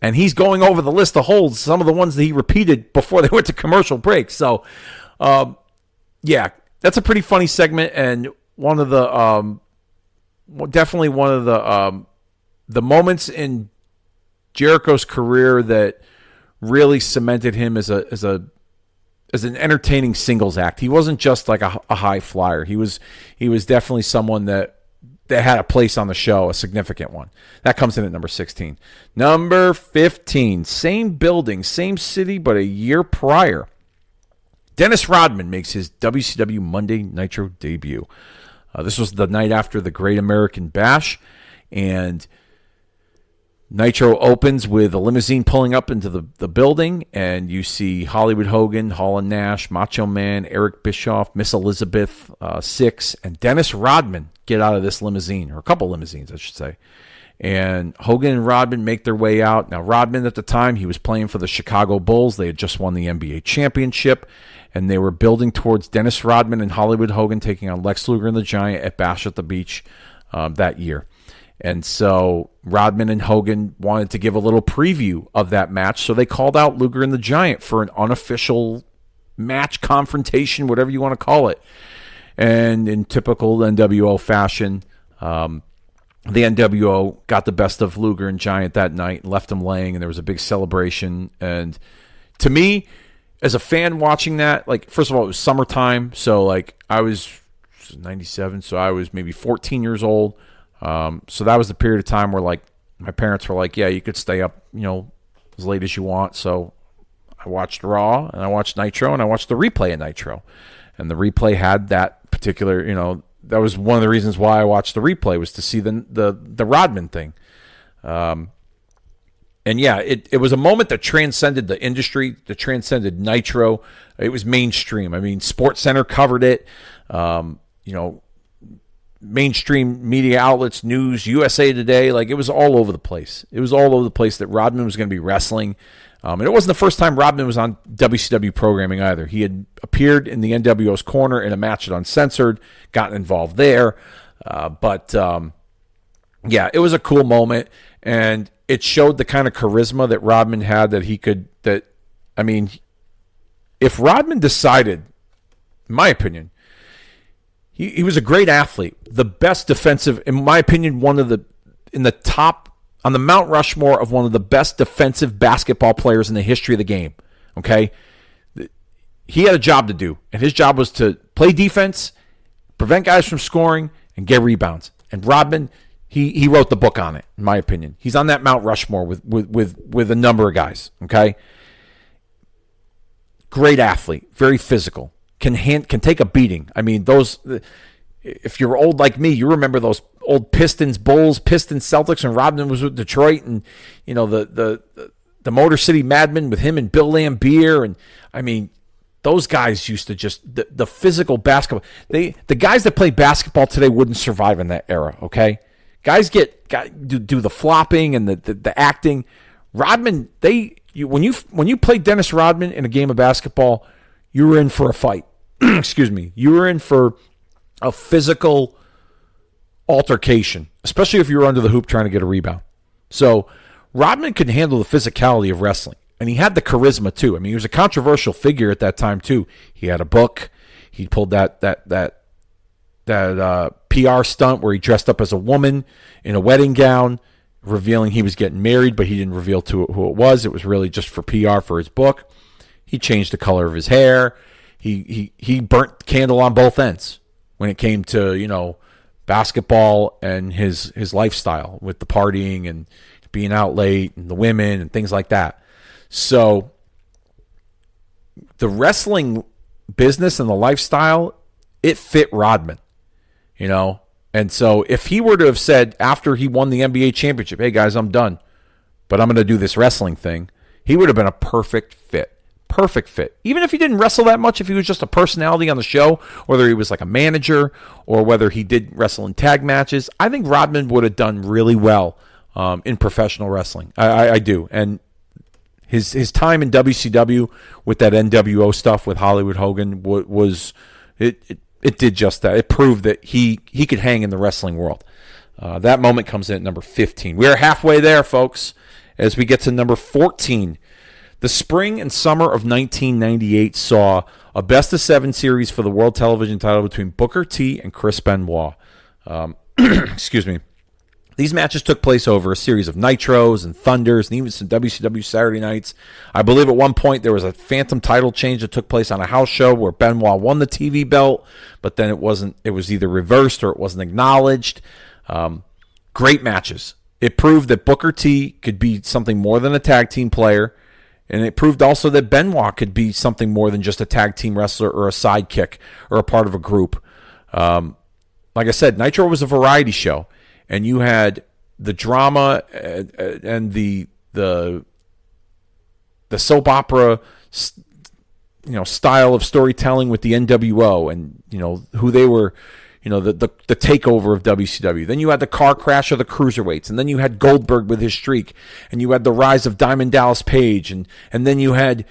And he's going over the list of holds, some of the ones that he repeated before they went to commercial break. So, yeah, that's a pretty funny segment, and one of the definitely one of the moments in Jericho's career that really cemented him as an entertaining singles act. He wasn't just like a high flyer. He was definitely someone that had a place on the show, a significant one. That comes in at number 16. Number 15, same building, same city, but a year prior. Dennis Rodman makes his WCW Monday Nitro debut. This was the night after the Great American Bash, and Nitro opens with a limousine pulling up into the building, and you see Hollywood Hogan, Hall and Nash, Macho Man, Eric Bischoff, Miss Elizabeth, Six, and Dennis Rodman get out of this limousine, or a couple limousines, I should say. And Hogan and Rodman make their way out. Now, Rodman at the time, he was playing for the Chicago Bulls. They had just won the NBA championship, and they were building towards Dennis Rodman and Hollywood Hogan taking on Lex Luger and the Giant at Bash at the Beach that year. And so Rodman and Hogan wanted to give a little preview of that match, so they called out Luger and the Giant for an unofficial match, confrontation, whatever you want to call it. And in typical NWO fashion, the NWO got the best of Luger and Giant that night and left them laying, and there was a big celebration. And to me, as a fan watching that, like, first of all, it was summertime, so like I was 97, so I was maybe 14 years old. So that was the period of time where, like, my parents were like, yeah, you could stay up, as late as you want. So I watched Raw, and I watched Nitro, and I watched the replay of Nitro. And the replay had that particular, that was one of the reasons why I watched the replay, was to see the Rodman thing. And yeah, it was a moment that transcended the industry, that transcended Nitro. It was mainstream. I mean, SportsCenter covered it. Mainstream media outlets, news, USA Today, like, it was all over the place. It was all over the place that Rodman was going to be wrestling. And it wasn't the first time Rodman was on WCW programming either. He had appeared in the NWO's corner in a match at Uncensored, gotten involved there. Yeah, it was a cool moment, and it showed the kind of charisma that Rodman had, if Rodman decided, in my opinion, he was a great athlete, the best defensive, in my opinion, in the top, on the Mount Rushmore of one of the best defensive basketball players in the history of the game, okay? he had a job to do, and his job was to play defense, prevent guys from scoring, and get rebounds. And Rodman, he wrote the book on it, in my opinion. He's on that Mount Rushmore with a number of guys, okay? Great athlete, very physical, can take a beating. I mean, if you're old like me, you remember those old Pistons, Celtics, and Rodman was with Detroit, and the Motor City Madmen with him and Bill Laimbeer, and I mean, those guys used to just the physical basketball. The guys that play basketball today wouldn't survive in that era. Okay, guys do the flopping and the acting. Rodman, when you played Dennis Rodman in a game of basketball, you were in for a fight. Excuse me, you were in for a physical altercation, especially if you were under the hoop trying to get a rebound. So Rodman could handle the physicality of wrestling, and he had the charisma too. I mean, he was a controversial figure at that time too. He had a book. He pulled that PR stunt where he dressed up as a woman in a wedding gown, revealing he was getting married, but he didn't reveal to it who it was. It was really just for PR for his book. He changed the color of his hair. He burnt candle on both ends when it came to basketball and his lifestyle with the partying and being out late and the women and things like that. So the wrestling business and the lifestyle, it fit Rodman, And so if he were to have said after he won the NBA championship, hey guys, I'm done, but I'm going to do this wrestling thing, he would have been a perfect fit. Perfect fit. Even if he didn't wrestle that much, if he was just a personality on the show, whether he was like a manager or whether he did wrestle in tag matches, I think Rodman would have done really well in professional wrestling. I do. And his time in WCW with that NWO stuff with Hollywood Hogan it did just that. It proved that he could hang in the wrestling world. That moment comes in at number 15. We are halfway there, folks, as we get to number 14. The spring and summer of 1998 saw a best-of-7 series for the World Television title between Booker T and Chris Benoit. Excuse me. These matches took place over a series of Nitros and Thunders and even some WCW Saturday nights. I believe at one point there was a phantom title change that took place on a house show where Benoit won the TV belt, but then it was either reversed or it wasn't acknowledged. Great matches. It proved that Booker T could be something more than a tag team player. And it proved also that Benoit could be something more than just a tag team wrestler or a sidekick or a part of a group. Like I said, Nitro was a variety show, and you had the drama and the soap opera, style of storytelling with the NWO, and who they were. The takeover of WCW. Then you had the car crash of the cruiserweights, and then you had Goldberg with his streak, and you had the rise of Diamond Dallas Page, and then you had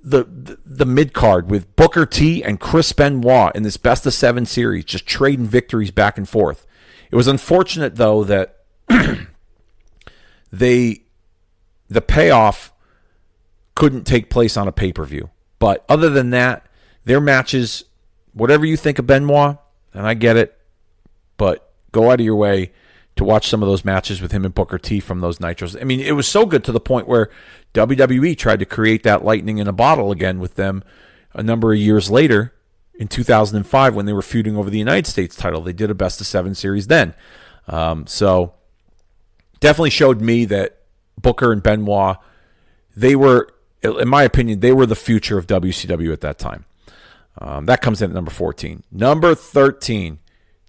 the mid card with Booker T and Chris Benoit in this best-of-7 series, just trading victories back and forth. It was unfortunate though that the payoff couldn't take place on a pay-per-view. But other than that, their matches, whatever you think of Benoit. And I get it, but go out of your way to watch some of those matches with him and Booker T from those Nitros. I mean, it was so good to the point where WWE tried to create that lightning in a bottle again with them a number of years later in 2005 when they were feuding over the United States title. They did a best-of-7 series then. So definitely showed me that Booker and Benoit, they were, in my opinion, they were the future of WCW at that time. That comes in at number 14. Number 13,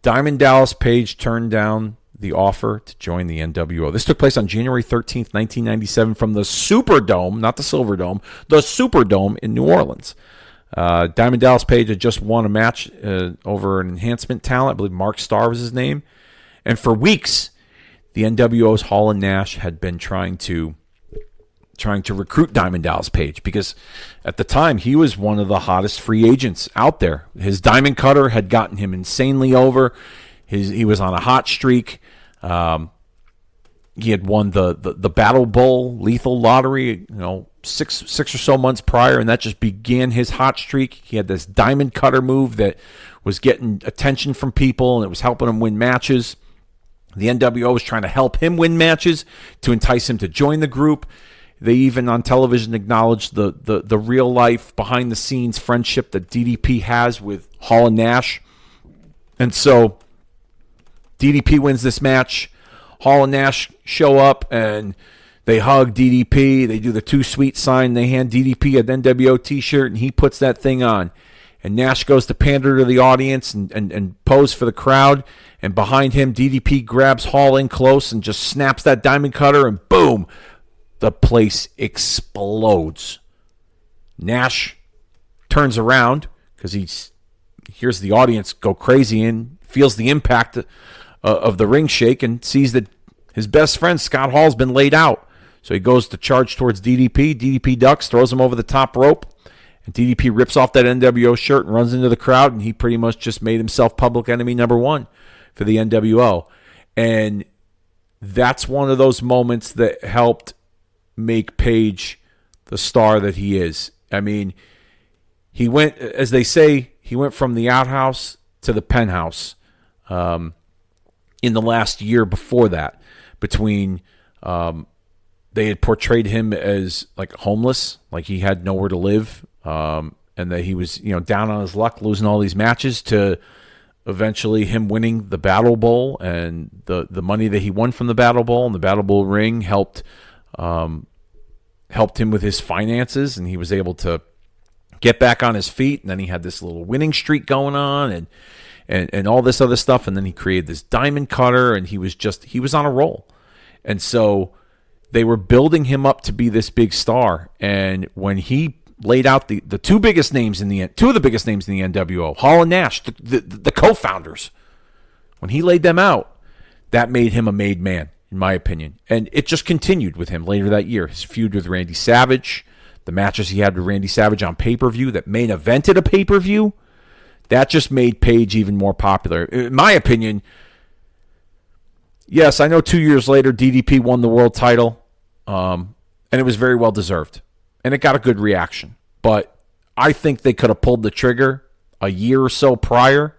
Diamond Dallas Page turned down the offer to join the NWO. This took place on January 13th, 1997 from the Superdome, not the Silverdome, the Superdome in New Orleans. Diamond Dallas Page had just won a match over an enhancement talent. I believe Mark Starr was his name. And for weeks, the NWO's Hall and Nash had been trying to recruit Diamond Dallas Page because at the time he was one of the hottest free agents out there. His diamond cutter had gotten him insanely over. He was on a hot streak. He had won the Battle Bowl Lethal Lottery, six or so months prior, and that just began his hot streak. He had this diamond cutter move that was getting attention from people, and it was helping him win matches. The NWO was trying to help him win matches to entice him to join the group. They even on television acknowledged the real life, behind the scenes friendship that DDP has with Hall and Nash. And so DDP wins this match. Hall and Nash show up and they hug DDP. They do the too sweet sign. They hand DDP an NWO t-shirt and he puts that thing on. And Nash goes to pander to the audience and pose for the crowd. And behind him, DDP grabs Hall in close and just snaps that diamond cutter, and boom, the place explodes. Nash turns around because he hears the audience go crazy and feels the impact of the ring shake and sees that his best friend, Scott Hall's been laid out. So he goes to charge towards DDP. DDP ducks, throws him over the top rope. And DDP rips off that NWO shirt and runs into the crowd, and he pretty much just made himself public enemy number one for the NWO. And that's one of those moments that helped make Page the star that he is. I mean, he went, as they say, he went from the outhouse to the penthouse in the last year before that. Between they had portrayed him as like homeless, like he had nowhere to live, and that he was, down on his luck, losing all these matches, to eventually him winning the Battle Bowl, and the money that he won from the Battle Bowl and the Battle Bowl ring helped him with his finances, and he was able to get back on his feet. And then he had this little winning streak going on, and all this other stuff. And then he created this diamond cutter, and he was on a roll. And so they were building him up to be this big star. And when he laid out the two of the biggest names in the NWO, Hall and Nash, the co-founders, when he laid them out, that made him a made man, in my opinion. And it just continued with him later that year. His feud with Randy Savage, the matches he had with Randy Savage on pay-per-view that main evented a pay-per-view, that just made Page even more popular. In my opinion, yes, I know 2 years later DDP won the world title, and it was very well deserved. And it got a good reaction. But I think they could have pulled the trigger a year or so prior,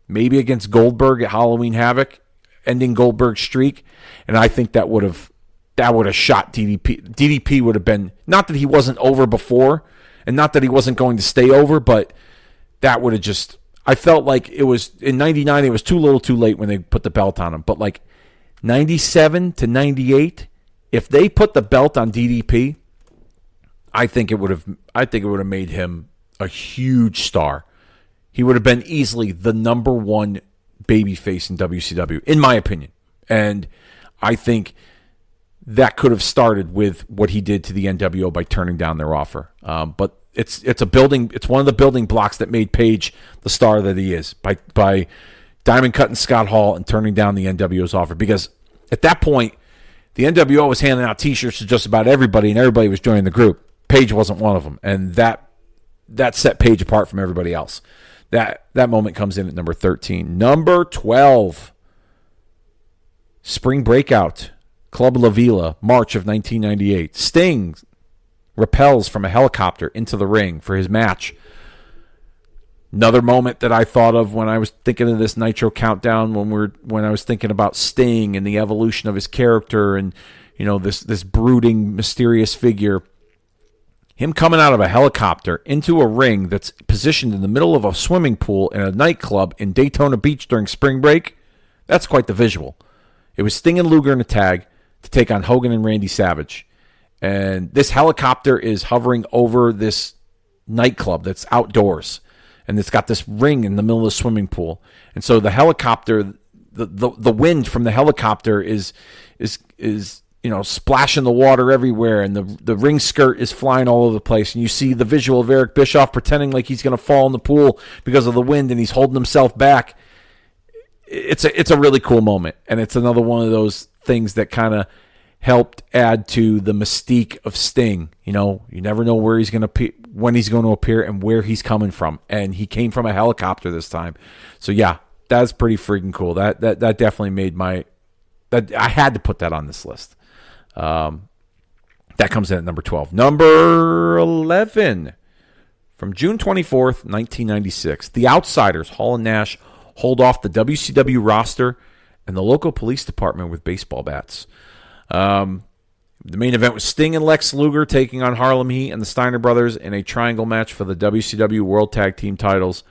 maybe against Goldberg at Halloween Havoc, ending Goldberg's streak, and I think that would have shot DDP. DDP would have been, not that he wasn't over before, and not that he wasn't going to stay over, but that would have just, I felt like it was, in 99, it was too little too late when they put the belt on him. But like 97 to 98, if they put the belt on DDP, I think it would have made him a huge star. He would have been easily the number one babyface in WCW, in my opinion. And I think that could have started with what he did to the NWO by turning down their offer. But it's one of the building blocks that made Page the star that he is, by diamond cutting Scott Hall and turning down the NWO's offer. Because at that point, the NWO was handing out t-shirts to just about everybody, and everybody was joining the group. Page wasn't one of them, and that set Page apart from everybody else. That moment comes in at number 13. Number 12, Spring Breakout, Club La Vila, March of 1998. Sting rappels from a helicopter into the ring for his match. Another moment that I thought of when I was thinking of this Nitro Countdown, when I was thinking about Sting and the evolution of his character, and this brooding, mysterious figure. Him coming out of a helicopter into a ring that's positioned in the middle of a swimming pool in a nightclub in Daytona Beach during spring break, that's quite the visual. It was Sting and Luger in a tag to take on Hogan and Randy Savage. And this helicopter is hovering over this nightclub that's outdoors. And it's got this ring in the middle of the swimming pool. And so the helicopter, the wind from the helicopter is splashing the water everywhere, and the ring skirt is flying all over the place. And you see the visual of Eric Bischoff pretending like he's going to fall in the pool because of the wind, and he's holding himself back. It's a really cool moment, and it's another one of those things that kind of helped add to the mystique of Sting. You never know when he's going to appear, and where he's coming from. And he came from a helicopter this time, so yeah, that's pretty freaking cool. That definitely made I had to put that on this list. That comes in at number 12. Number 11, from June 24th, 1996. The Outsiders, Hall and Nash, hold off the WCW roster and the local police department with baseball bats. The main event was Sting and Lex Luger taking on Harlem Heat and the Steiner Brothers in a triangle match for the WCW World Tag Team titles.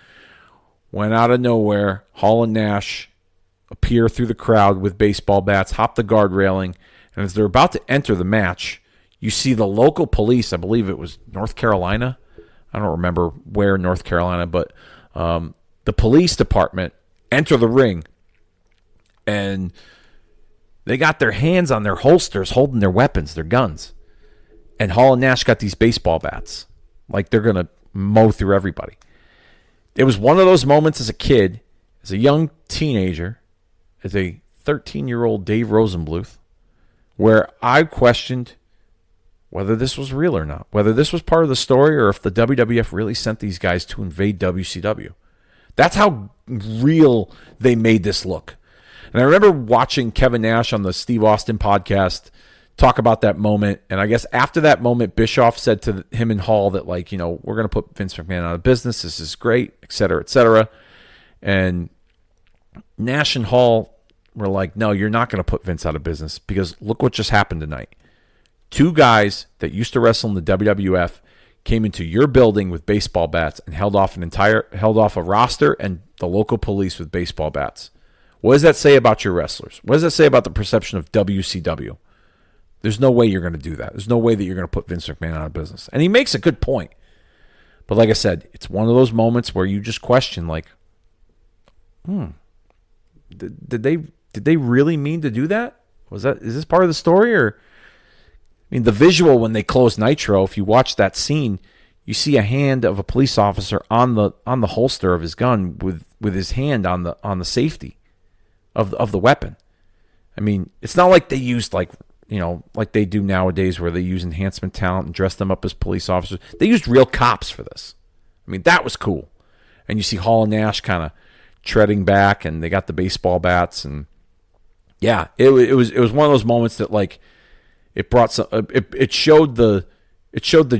When out of nowhere, Hall and Nash appear through the crowd with baseball bats, hop the guard railing, and as they're about to enter the match, you see the local police, I believe it was North Carolina. I don't remember where in North Carolina, but the police department enter the ring, and they got their hands on their holsters holding their weapons, their guns. And Hall and Nash got these baseball bats. Like they're going to mow through everybody. It was one of those moments as a kid, as a young teenager, as a 13-year-old Dave Rosenbluth, where I questioned whether this was real or not, whether this was part of the story or if the WWF really sent these guys to invade WCW. That's how real they made this look. And I remember watching Kevin Nash on the Steve Austin podcast talk about that moment. And I guess after that moment, Bischoff said to him and Hall that, like, you know, we're going to put Vince McMahon out of business. This is great, et cetera, et cetera. And Nash and Hall were like, no, you're not going to put Vince out of business because look what just happened tonight. Two guys that used to wrestle in the WWF came into your building with baseball bats and held off a roster and the local police with baseball bats. What does that say about your wrestlers? What does that say about the perception of WCW? There's no way you're going to do that. There's no way that you're going to put Vince McMahon out of business. And he makes a good point. But like I said, it's one of those moments where you just question, like, did they really mean to do that? Is this part of the story? Or, I mean, the visual when they close Nitro, if you watch that scene, you see a hand of a police officer on the holster of his gun with his hand on the safety of the weapon. I mean, it's not like they used like they do nowadays where they use enhancement talent and dress them up as police officers. They used real cops for this. I mean, that was cool. And you see Hall and Nash kind of treading back, and they got the baseball bats, and yeah, it was one of those moments that, like, it brought some. It showed the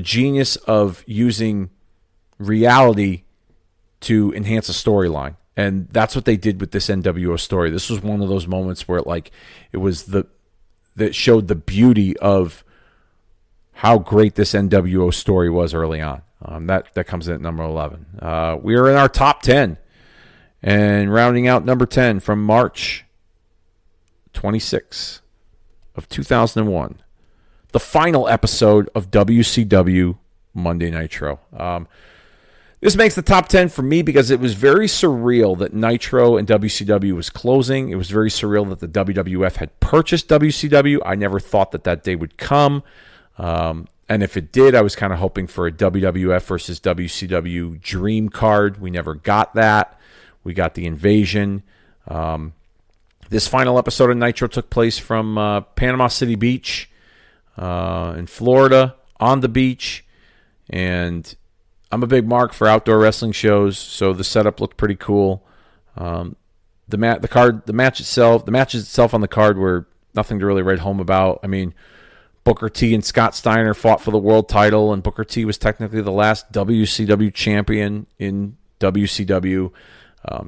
genius of using reality to enhance a storyline. And that's what they did with this NWO story. This was one of those moments where that showed the beauty of how great this NWO story was early on. That comes in at number 11. We are in our top 10. And rounding out number 10 from March 26 of 2001. The final episode of WCW Monday Nitro. This makes the top 10 for me because it was very surreal that Nitro and WCW was closing. It was very surreal that the WWF had purchased WCW. I never thought that day would come. And if it did, I was kind of hoping for a WWF versus WCW dream card. We never got that. We got the invasion. This final episode of Nitro took place from Panama City Beach in Florida, on the beach. And I'm a big mark for outdoor wrestling shows, so the setup looked pretty cool. The matches itself on the card were nothing to really write home about. I mean, Booker T and Scott Steiner fought for the world title, and Booker T was technically the last WCW champion in WCW.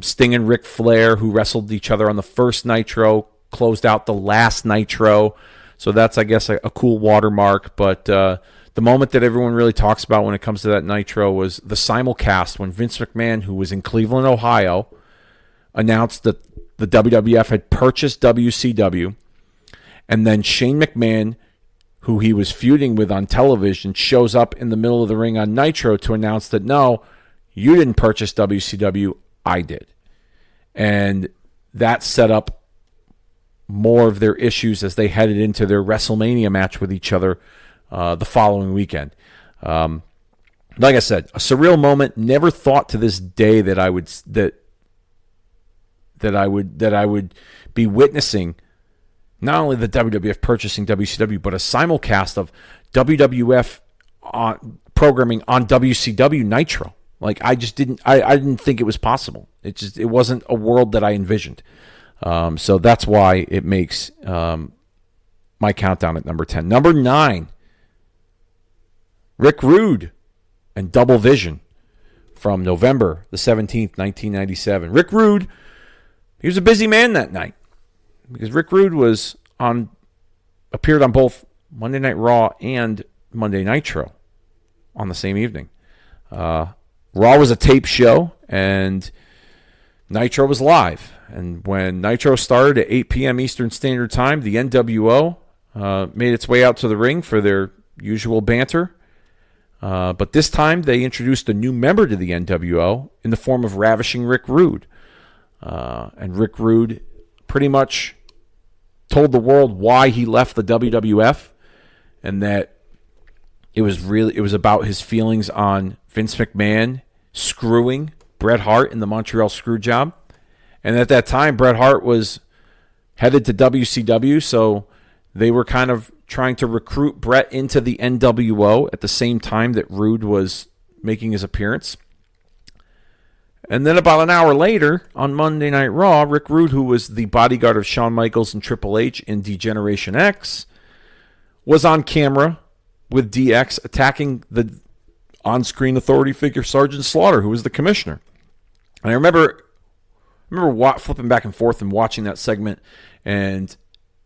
Sting and Ric Flair, who wrestled each other on the first Nitro, closed out the last Nitro. So that's, I guess, a cool watermark, but the moment that everyone really talks about when it comes to that Nitro was the simulcast when Vince McMahon, who was in Cleveland, Ohio, announced that the WWF had purchased WCW, and then Shane McMahon, who he was feuding with on television, shows up in the middle of the ring on Nitro to announce that, no, you didn't purchase WCW, I did. And that set up more of their issues as they headed into their WrestleMania match with each other the following weekend. Like I said, a surreal moment. Never thought to this day that I would be witnessing not only the WWF purchasing WCW, but a simulcast of WWF programming on WCW Nitro. Like, I didn't think it was possible. It wasn't a world that I envisioned. So that's why it makes my countdown at number 10. Number 9, Rick Rude and Double Vision from November the 17th, 1997. Rick Rude, he was a busy man that night because Rick Rude appeared on both Monday Night Raw and Monday Nitro on the same evening. Raw was a tape show, and Nitro was live. And when Nitro started at 8 p.m. Eastern Standard Time, the NWO made its way out to the ring for their usual banter. But this time, they introduced a new member to the NWO in the form of Ravishing Rick Rude. And Rick Rude pretty much told the world why he left the WWF, and that it was about his feelings on Vince McMahon screwing Bret Hart in the Montreal Screwjob. And at that time, Bret Hart was headed to WCW, so they were kind of trying to recruit Bret into the NWO at the same time that Rude was making his appearance. And then about an hour later, on Monday Night Raw, Rick Rude, who was the bodyguard of Shawn Michaels and Triple H in D-Generation X, was on camera with DX attacking the on-screen authority figure Sergeant Slaughter, who was the commissioner. And I remember flipping back and forth and watching that segment, and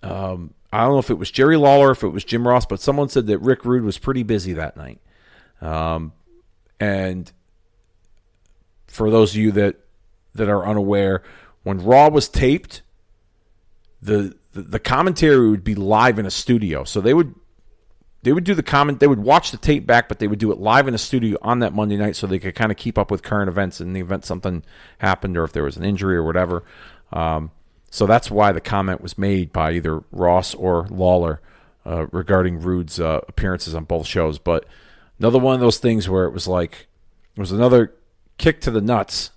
I don't know if it was Jerry Lawler, if it was Jim Ross, but someone said that Rick Rude was pretty busy that night. And for those of you that are unaware, when Raw was taped, the commentary would be live in a studio. So they would do the comment. They would watch the tape back, but they would do it live in a studio on that Monday night, so they could kind of keep up with current events in the event something happened or if there was an injury or whatever. So that's why the comment was made by either Ross or Lawler regarding Rude's appearances on both shows. But another one of those things where it was another kick to the nuts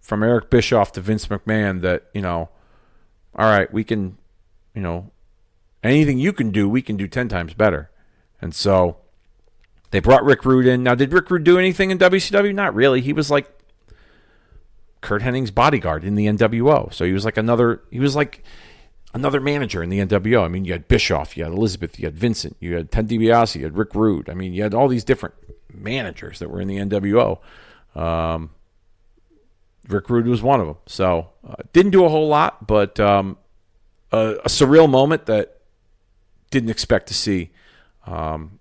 from Eric Bischoff to Vince McMahon that, all right, we can, anything you can do, we can do 10 times better. And so they brought Rick Rude in. Now, did Rick Rude do anything in WCW? Not really. He was like Kurt Hennig's bodyguard in the NWO. So he was like another manager in the NWO. I mean, you had Bischoff, you had Elizabeth, you had Vincent, you had Ted DiBiase, you had Rick Rude. I mean, you had all these different managers that were in the NWO. Rick Rude was one of them. So didn't do a whole lot, but a surreal moment that didn't expect to see in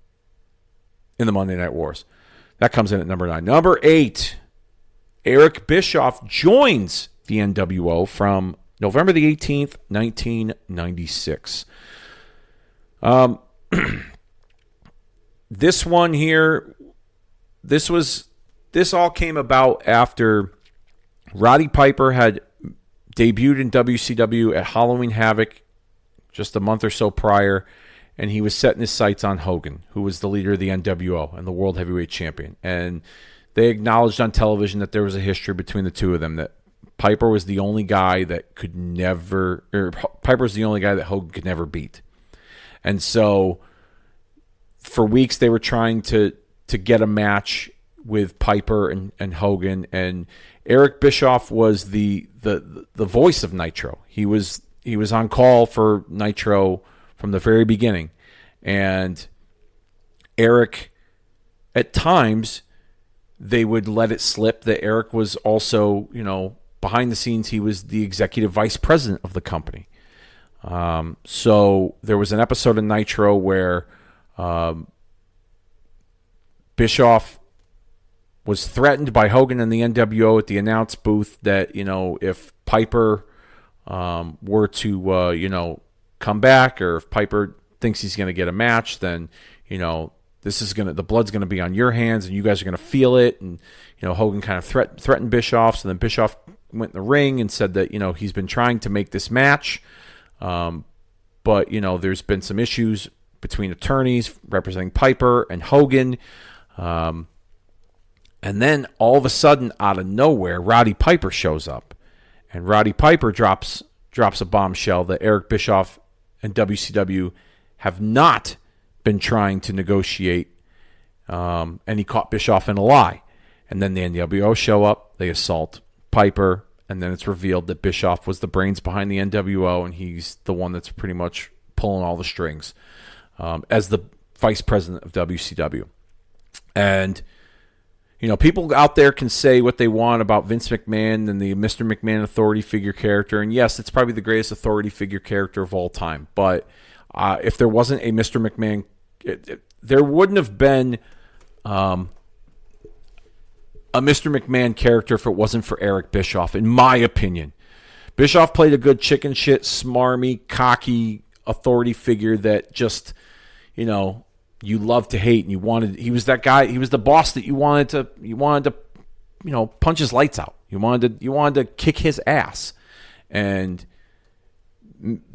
the Monday Night Wars. That comes in at number 9. Number 8, Eric Bischoff joins the NWO from November the 18th, 1996. This one here, this all came about after Roddy Piper had debuted in WCW at Halloween Havoc just a month or so prior, and he was setting his sights on Hogan, who was the leader of the NWO and the World Heavyweight Champion. And they acknowledged on television that there was a history between the two of them, that Piper was the only guy that Hogan could never beat. And so for weeks they were trying to get a match with Piper and Hogan, and Eric Bischoff was the voice of Nitro. He was on call for Nitro from the very beginning. And Eric, at times, they would let it slip that Eric was also, behind the scenes, he was the executive vice president of the company. So there was an episode of Nitro where Bischoff was threatened by Hogan and the NWO at the announce booth that, if Piper were to, come back, or if Piper thinks he's going to get a match, then, the blood's going to be on your hands and you guys are going to feel it. And, Hogan kind of threatened Bischoff. So then Bischoff went in the ring and said that, he's been trying to make this match. But, there's been some issues between attorneys representing Piper and Hogan. And then all of a sudden, out of nowhere, Roddy Piper shows up. And Roddy Piper drops a bombshell that Eric Bischoff and WCW have not been trying to negotiate. And he caught Bischoff in a lie. And then the NWO show up, they assault Piper, and then it's revealed that Bischoff was the brains behind the NWO, and he's the one that's pretty much pulling all the strings as the vice president of WCW. And people out there can say what they want about Vince McMahon and the Mr. McMahon authority figure character. And yes, it's probably the greatest authority figure character of all time. But If there wasn't a Mr. McMahon, there wouldn't have been a Mr. McMahon character if it wasn't for Eric Bischoff, in my opinion. Bischoff played a good chicken shit, smarmy, cocky authority figure that just, you love to hate, and he was that guy. He was the boss that you wanted to punch his lights out. You wanted to kick his ass. And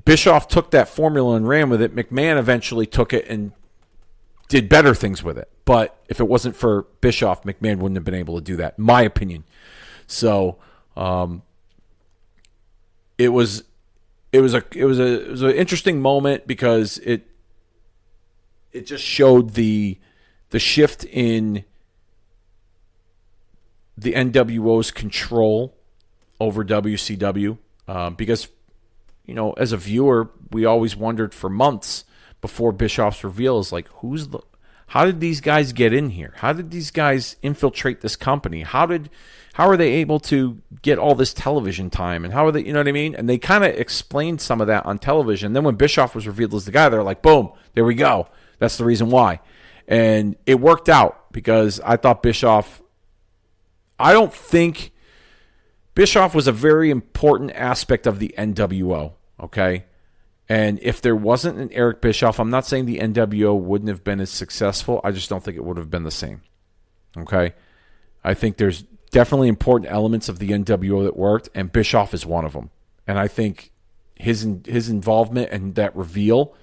Bischoff took that formula and ran with it. McMahon eventually took it and did better things with it. But if it wasn't for Bischoff, McMahon wouldn't have been able to do that, in my opinion. So it was an interesting moment because it just showed the shift in the NWO's control over WCW. Because, as a viewer, we always wondered for months before Bischoff's reveal is like, how did these guys get in here? How did these guys infiltrate this company? How are they able to get all this television time? And how are they, you know what I mean? And they kind of explained some of that on television. Then when Bischoff was revealed as the guy, they're like, boom, there we go. That's the reason why. And it worked out because I thought I don't think Bischoff was a very important aspect of the NWO, okay? And if there wasn't an Eric Bischoff, I'm not saying the NWO wouldn't have been as successful. I just don't think it would have been the same, okay? I think there's definitely important elements of the NWO that worked, and Bischoff is one of them. And I think his involvement and that reveal,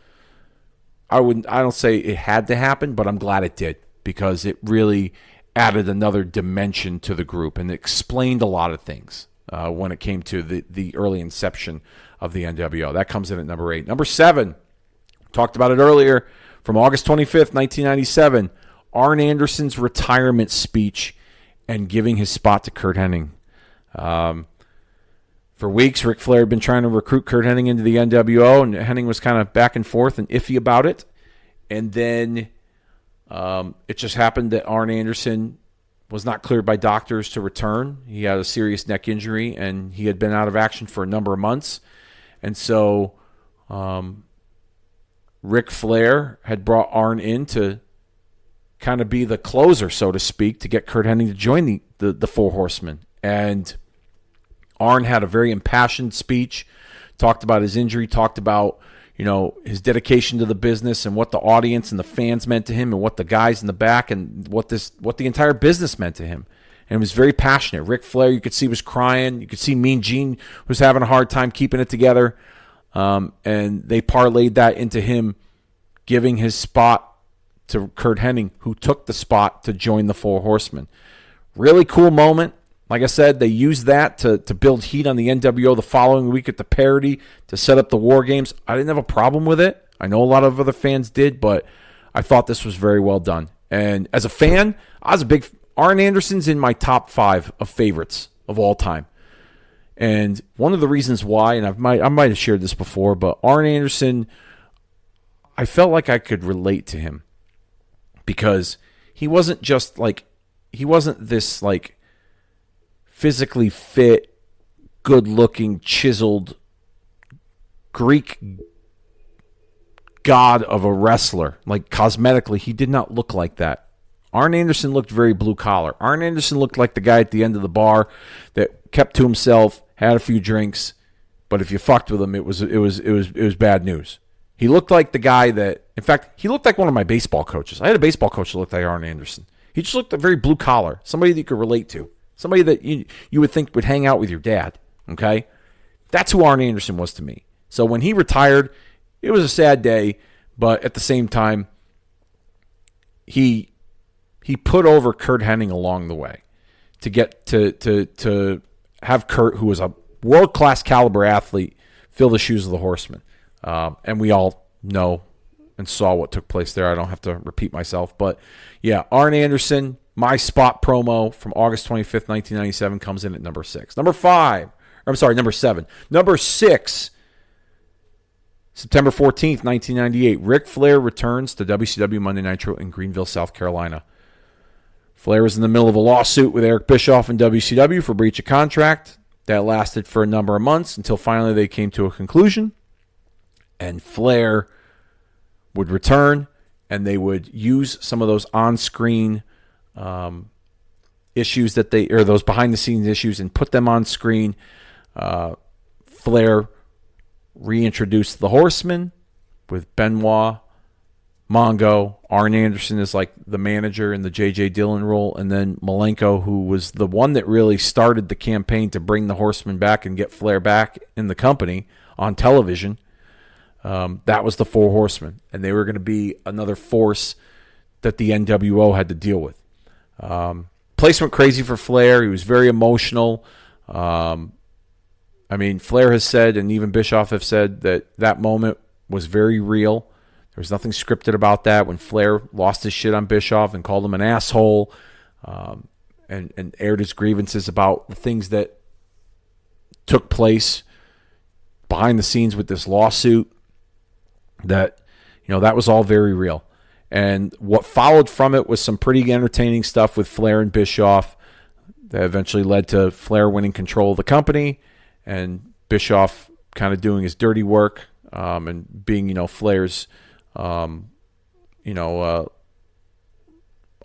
I don't say it had to happen, but I'm glad it did because it really added another dimension to the group and explained a lot of things when it came to the early inception of the NWO. That comes in at number 8. Number 7, talked about it earlier, from August 25th, 1997, Arn Anderson's retirement speech and giving his spot to Curt Hennig. For weeks, Ric Flair had been trying to recruit Curt Hennig into the NWO, and Hennig was kind of back and forth and iffy about it. And then it just happened that Arn Anderson was not cleared by doctors to return. He had a serious neck injury, and he had been out of action for a number of months. And so Ric Flair had brought Arn in to kind of be the closer, so to speak, to get Curt Hennig to join the Four Horsemen. And Arn had a very impassioned speech, talked about his injury, talked about his dedication to the business and what the audience and the fans meant to him and what the guys in the back and what the entire business meant to him. And it was very passionate. Ric Flair, you could see, was crying. You could see Mean Gene was having a hard time keeping it together. And they parlayed that into him giving his spot to Curt Hennig, who took the spot to join the Four Horsemen. Really cool moment. Like I said, they used that to build heat on the NWO the following week at the parody to set up the War Games. I didn't have a problem with it. I know a lot of other fans did, but I thought this was very well done. And as a fan, I was a big... Arn Anderson's in my top 5 of favorites of all time. And one of the reasons why, and I might have shared this before, but Arn Anderson, I felt like I could relate to him because he wasn't just like... He wasn't this like... physically fit, good-looking, chiseled Greek god of a wrestler. Like, cosmetically, he did not look like that. Arn Anderson looked very blue-collar. Arn Anderson looked like the guy at the end of the bar that kept to himself, had a few drinks, but if you fucked with him, it was bad news. He looked like the guy that, in fact, he looked like one of my baseball coaches. I had a baseball coach that looked like Arn Anderson. He just looked very blue-collar, somebody that you could relate to. Somebody that you would think would hang out with your dad, okay? That's who Arn Anderson was to me. So when he retired, it was a sad day, but at the same time, he put over Curt Hennig along the way to get to have Curt, who was a world-class caliber athlete, fill the shoes of the Horsemen. And we all know and saw what took place there. I don't have to repeat myself. But, yeah, Arn Anderson... My spot promo from August 25th, 1997 comes in at number 6. Number 7. Number 6, September 14th, 1998. Ric Flair returns to WCW Monday Nitro in Greenville, South Carolina. Flair was in the middle of a lawsuit with Eric Bischoff and WCW for breach of contract. That lasted for a number of months until finally they came to a conclusion. And Flair would return, and they would use some of those on-screen issues or those behind-the-scenes issues and put them on screen. Flair reintroduced the Horsemen with Benoit, Mongo, Arn Anderson is like the manager in the J.J. Dillon role, and then Malenko, who was the one that really started the campaign to bring the Horsemen back and get Flair back in the company on television. That was the Four Horsemen, and they were going to be another force that the NWO had to deal with. Place went crazy for Flair. He was very emotional. Flair has said, and even Bischoff have said, that moment was very real. There was nothing scripted about that. When Flair lost his shit on Bischoff and called him an asshole, and aired his grievances about the things that took place behind the scenes with this lawsuit, that was all very real. And what followed from it was some pretty entertaining stuff with Flair and Bischoff that eventually led to Flair winning control of the company and Bischoff kind of doing his dirty work, and being, Flair's,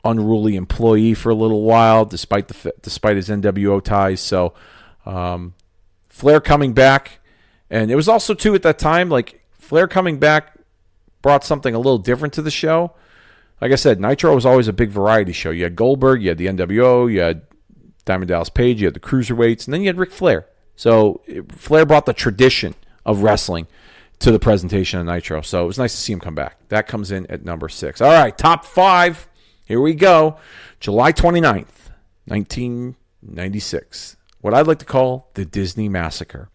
unruly employee for a little while, despite his NWO ties. So, Flair coming back, and it was also too at that time, like Flair coming back brought something a little different to the show. Like I said, Nitro was always a big variety show. You had Goldberg, you had the NWO, you had Diamond Dallas Page, you had the Cruiserweights, and then you had Ric Flair. So Flair brought the tradition of wrestling to the presentation of Nitro. So it was nice to see him come back. That comes in at number 6. All right, top 5. Here we go. July 29th, 1996. What I'd like to call the Disney Massacre.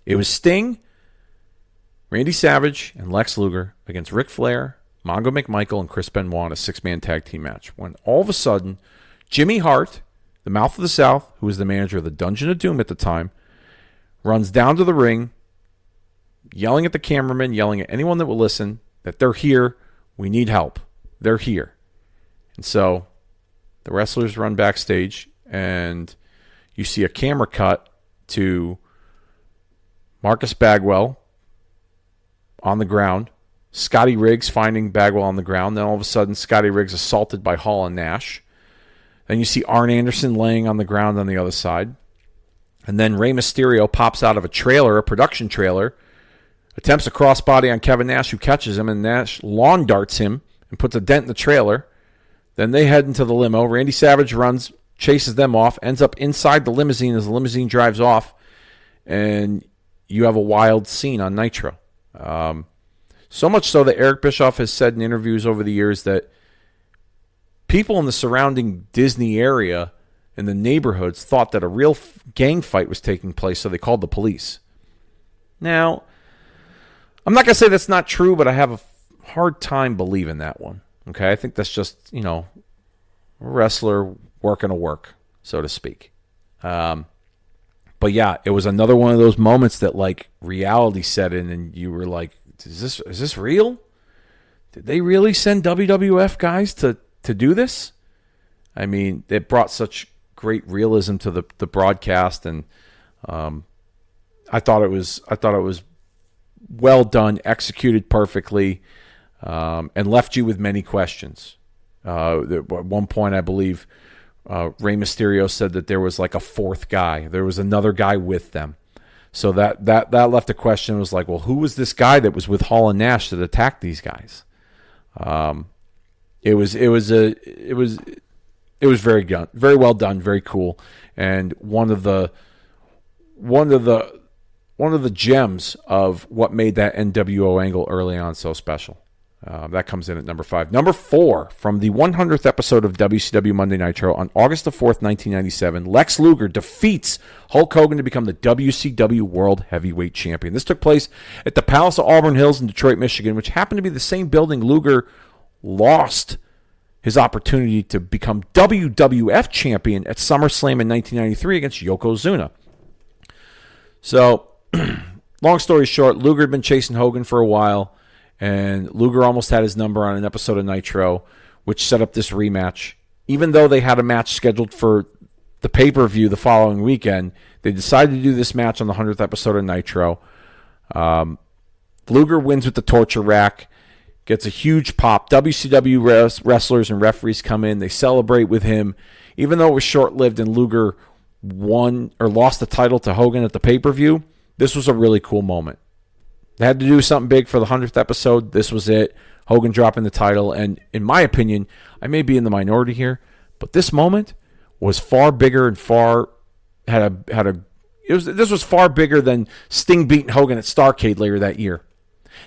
It was Sting, Randy Savage, and Lex Luger against Ric Flair, Mongo McMichael, and Chris Benoit in a 6-man tag team match. When all of a sudden, Jimmy Hart, the Mouth of the South, who was the manager of the Dungeon of Doom at the time, runs down to the ring, yelling at the cameraman, yelling at anyone that will listen, that they're here, we need help. They're here. And so the wrestlers run backstage, and you see a camera cut to Marcus Bagwell on the ground, Scotty Riggs finding Bagwell on the ground. Then all of a sudden, Scotty Riggs assaulted by Hall and Nash. Then you see Arn Anderson laying on the ground on the other side. And then Rey Mysterio pops out of a trailer, a production trailer, attempts a crossbody on Kevin Nash, who catches him, and Nash lawn darts him and puts a dent in the trailer. Then they head into the limo. Randy Savage runs, chases them off, ends up inside the limousine as the limousine drives off, and you have a wild scene on Nitro. So much so that Eric Bischoff has said in interviews over the years that people in the surrounding Disney area in the neighborhoods thought that a real gang fight was taking place, so they called the police. Now, I'm not going to say that's not true, but I have a hard time believing that one. Okay, I think that's just, a wrestler working a work, so to speak. But yeah, it was another one of those moments that like reality set in, and you were like, is this real? Did they really send WWF guys to do this? I mean, it brought such great realism to the broadcast, and I thought it was well done, executed perfectly, and left you with many questions. At one point, I believe Rey Mysterio said that there was like a fourth guy. There was another guy with them. So that left a question. It was like, well, who was this guy that was with Hall and Nash that attacked these guys? It was very good, very well done, very cool, and one of the gems of what made that NWO angle early on so special. That comes in at number 5. Number 4, from the 100th episode of WCW Monday Nitro on August the 4th, 1997, Lex Luger defeats Hulk Hogan to become the WCW World Heavyweight Champion. This took place at the Palace of Auburn Hills in Detroit, Michigan, which happened to be the same building Luger lost his opportunity to become WWF Champion at SummerSlam in 1993 against Yokozuna. So, long story short, Luger had been chasing Hogan for a while, and Luger almost had his number on an episode of Nitro, which set up this rematch. Even though they had a match scheduled for the pay-per-view the following weekend, they decided to do this match on the 100th episode of Nitro. Luger wins with the torture rack, gets a huge pop. WCW wrestlers and referees come in. They celebrate with him. Even though it was short-lived and Luger won or lost the title to Hogan at the pay-per-view, this was a really cool moment. They had to do something big for the 100th episode. This was it. Hogan dropping the title. And in my opinion, I may be in the minority here, but this moment was far bigger and this was far bigger than Sting beating Hogan at Starrcade later that year.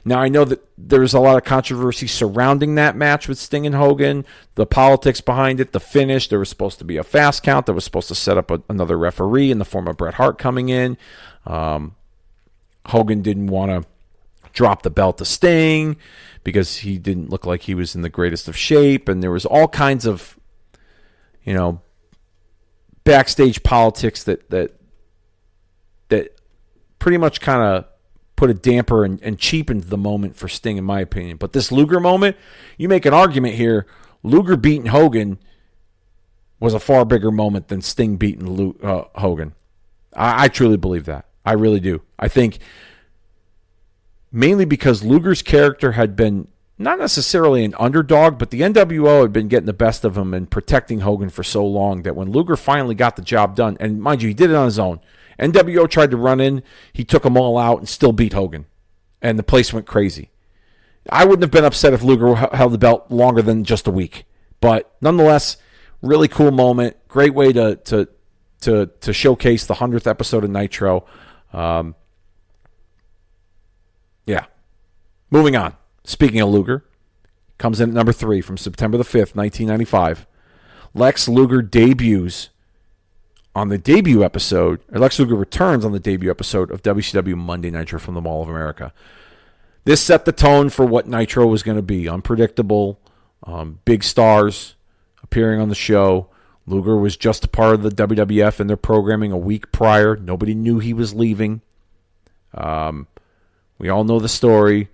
Now, I know that there was a lot of controversy surrounding that match with Sting and Hogan, the politics behind it, the finish. There was supposed to be a fast count that was supposed to set up another referee in the form of Bret Hart coming in. Hogan didn't want to drop the belt to Sting because he didn't look like he was in the greatest of shape, and there was all kinds of, backstage politics that pretty much kind of put a damper and cheapened the moment for Sting, in my opinion. But this Luger moment, you make an argument here, Luger beating Hogan was a far bigger moment than Sting beating Hogan. I truly believe that. I really do. I think mainly because Luger's character had been not necessarily an underdog, but the NWO had been getting the best of him and protecting Hogan for so long that when Luger finally got the job done, and mind you, he did it on his own. NWO tried to run in, he took them all out and still beat Hogan. And the place went crazy. I wouldn't have been upset if Luger held the belt longer than just a week. But nonetheless, really cool moment. Great way to showcase the 100th episode of Nitro. Yeah. Moving on. Speaking of Luger, comes in at number 3 from September the 5th, 1995. Lex Luger debuts on the debut episode, or Lex Luger returns on the debut episode of WCW Monday Nitro from the Mall of America. This set the tone for what Nitro was going to be. Unpredictable, big stars appearing on the show. Luger was just a part of the WWF and their programming a week prior. Nobody knew he was leaving. We all know the story.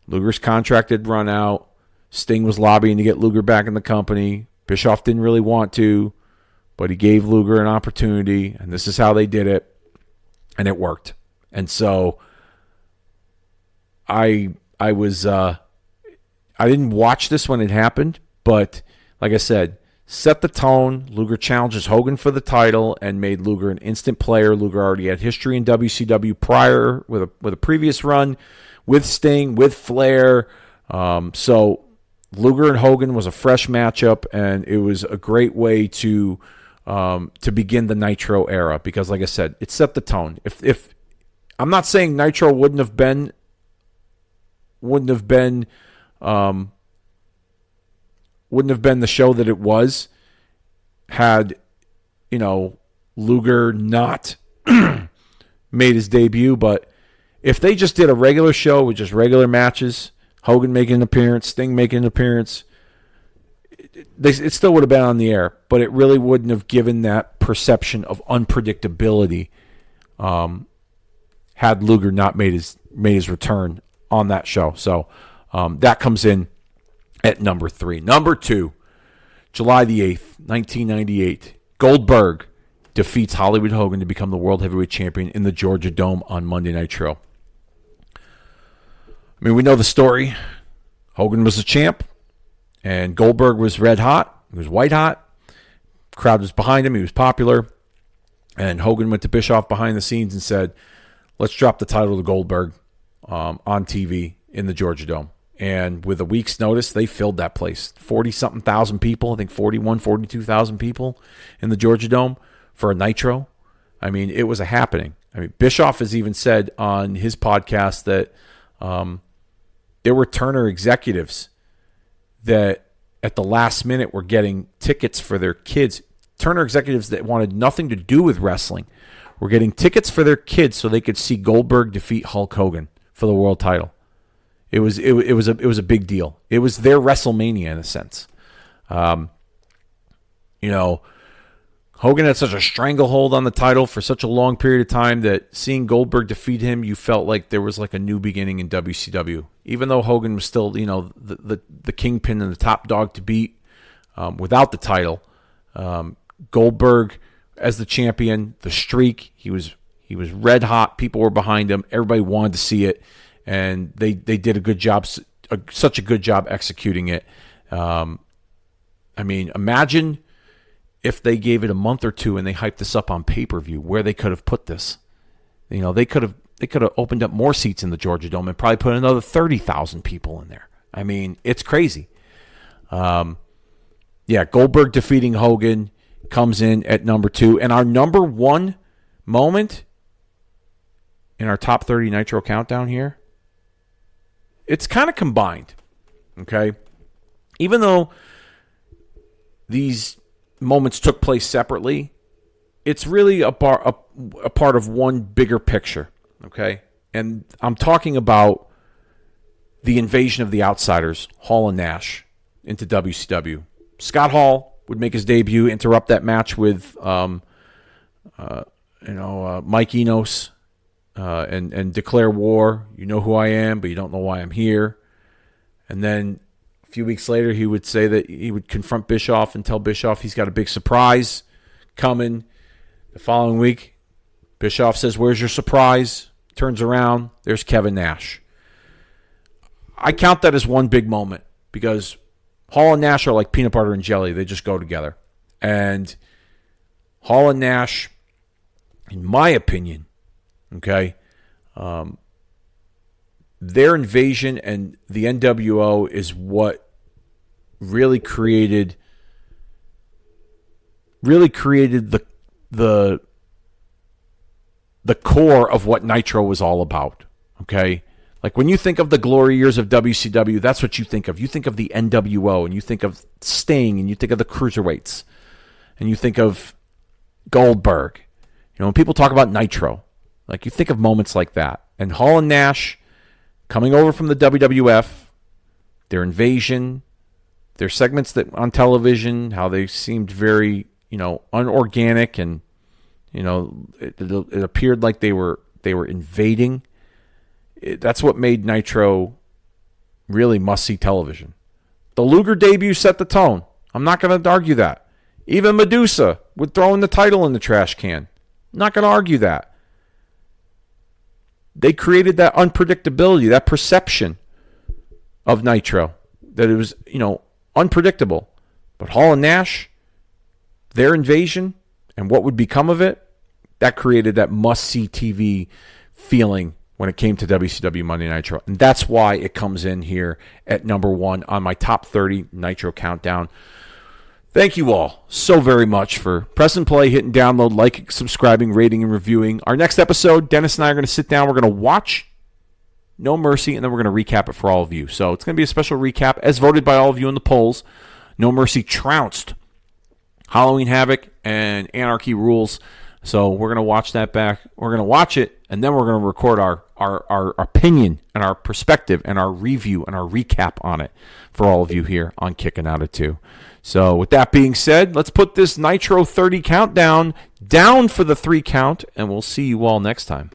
Luger's contract had run out. Sting was lobbying to get Luger back in the company. Bischoff didn't really want to, but he gave Luger an opportunity, and this is how they did it, and it worked. And so I didn't watch this when it happened, but like I said, set the tone. Luger challenges Hogan for the title and made Luger an instant player. Luger already had history in WCW prior with a previous run with Sting, with Flair. So Luger and Hogan was a fresh matchup, and it was a great way to begin the Nitro era because, like I said, it set the tone. If I'm not saying Nitro wouldn't have been the show that it was had, Luger not made his debut, but if they just did a regular show with just regular matches, Hogan making an appearance, Sting making an appearance, it still would have been on the air, but it really wouldn't have given that perception of unpredictability had Luger not made his return on that show. So that comes in at number 3. Number 2, July the 8th, 1998. Goldberg defeats Hollywood Hogan to become the World Heavyweight Champion in the Georgia Dome on Monday Nitro. I mean, we know the story. Hogan was the champ, and Goldberg was red hot. He was white hot. Crowd was behind him. He was popular. And Hogan went to Bischoff behind the scenes and said, let's drop the title to Goldberg on TV in the Georgia Dome. And with a week's notice, they filled that place. 40-something thousand people, I think 42,000 people in the Georgia Dome for a Nitro. I mean, it was a happening. I mean, Bischoff has even said on his podcast that there were Turner executives that at the last minute were getting tickets for their kids. Turner executives that wanted nothing to do with wrestling were getting tickets for their kids so they could see Goldberg defeat Hulk Hogan for the world title. It was a big deal. It was their WrestleMania in a sense. Hogan had such a stranglehold on the title for such a long period of time that seeing Goldberg defeat him, you felt like there was like a new beginning in WCW. Even though Hogan was still, the kingpin and the top dog to beat without the title, Goldberg as the champion, the streak, he was red hot. People were behind him. Everybody wanted to see it, and they did a good job such a good job executing it. I mean, imagine if they gave it a month or two and they hyped this up on pay-per-view, where they could have put this. You know, they could have opened up more seats in the Georgia Dome and probably put another 30,000 people in there. I mean, it's crazy. Goldberg defeating Hogan comes in at number 2. And our number 1 moment in our top 30 Nitro countdown here, it's kind of combined, okay? Even though these moments took place separately, it's really a part of one bigger picture, okay? And I'm talking about the invasion of the Outsiders, Hall and Nash, into WCW. Scott Hall would make his debut, interrupt that match with Mike Enos, and declare war. You know who I am, but you don't know why I'm here. And then a few weeks later, he would say that he would confront Bischoff and tell Bischoff he's got a big surprise coming. The following week, Bischoff says, "Where's your surprise?" Turns around, there's Kevin Nash. I count that as one big moment because Hall and Nash are like peanut butter and jelly. They just go together. And Hall and Nash, in my opinion, okay, their invasion and the NWO is what really created the core of what Nitro was all about, okay? Like when you think of the glory years of WCW, that's what you think of. You think of the NWO, and you think of Sting, and you think of the Cruiserweights, and you think of Goldberg. You know, when people talk about Nitro, like you think of moments like that. And Hall and Nash coming over from the WWF, their invasion, their segments that on television, how they seemed very, unorganic, and it appeared like they were invading. That's what made Nitro really must-see television. The Luger debut set the tone. I'm not going to argue that. Even Medusa with throwing the title in the trash can. I'm not going to argue that. They created that unpredictability, that perception of Nitro, that it was, unpredictable. But Hall and Nash, their invasion and what would become of it, that created that must-see TV feeling when it came to WCW Monday Nitro. And that's why it comes in here at number 1 on my top 30 Nitro countdown. Thank you all so very much for pressing play, hitting download, liking, subscribing, rating, and reviewing. Our next episode, Dennis and I are going to sit down. We're going to watch No Mercy, and then we're going to recap it for all of you. So it's going to be a special recap, as voted by all of you in the polls. No Mercy trounced Halloween Havoc and Anarchy Rules. So we're going to watch that back. We're going to watch it, and then we're going to record our opinion and our perspective and our review and our recap on it for all of you here on Kicking Out at 2. So with that being said, let's put this Nitro 30 countdown down for the 3 count, and we'll see you all next time.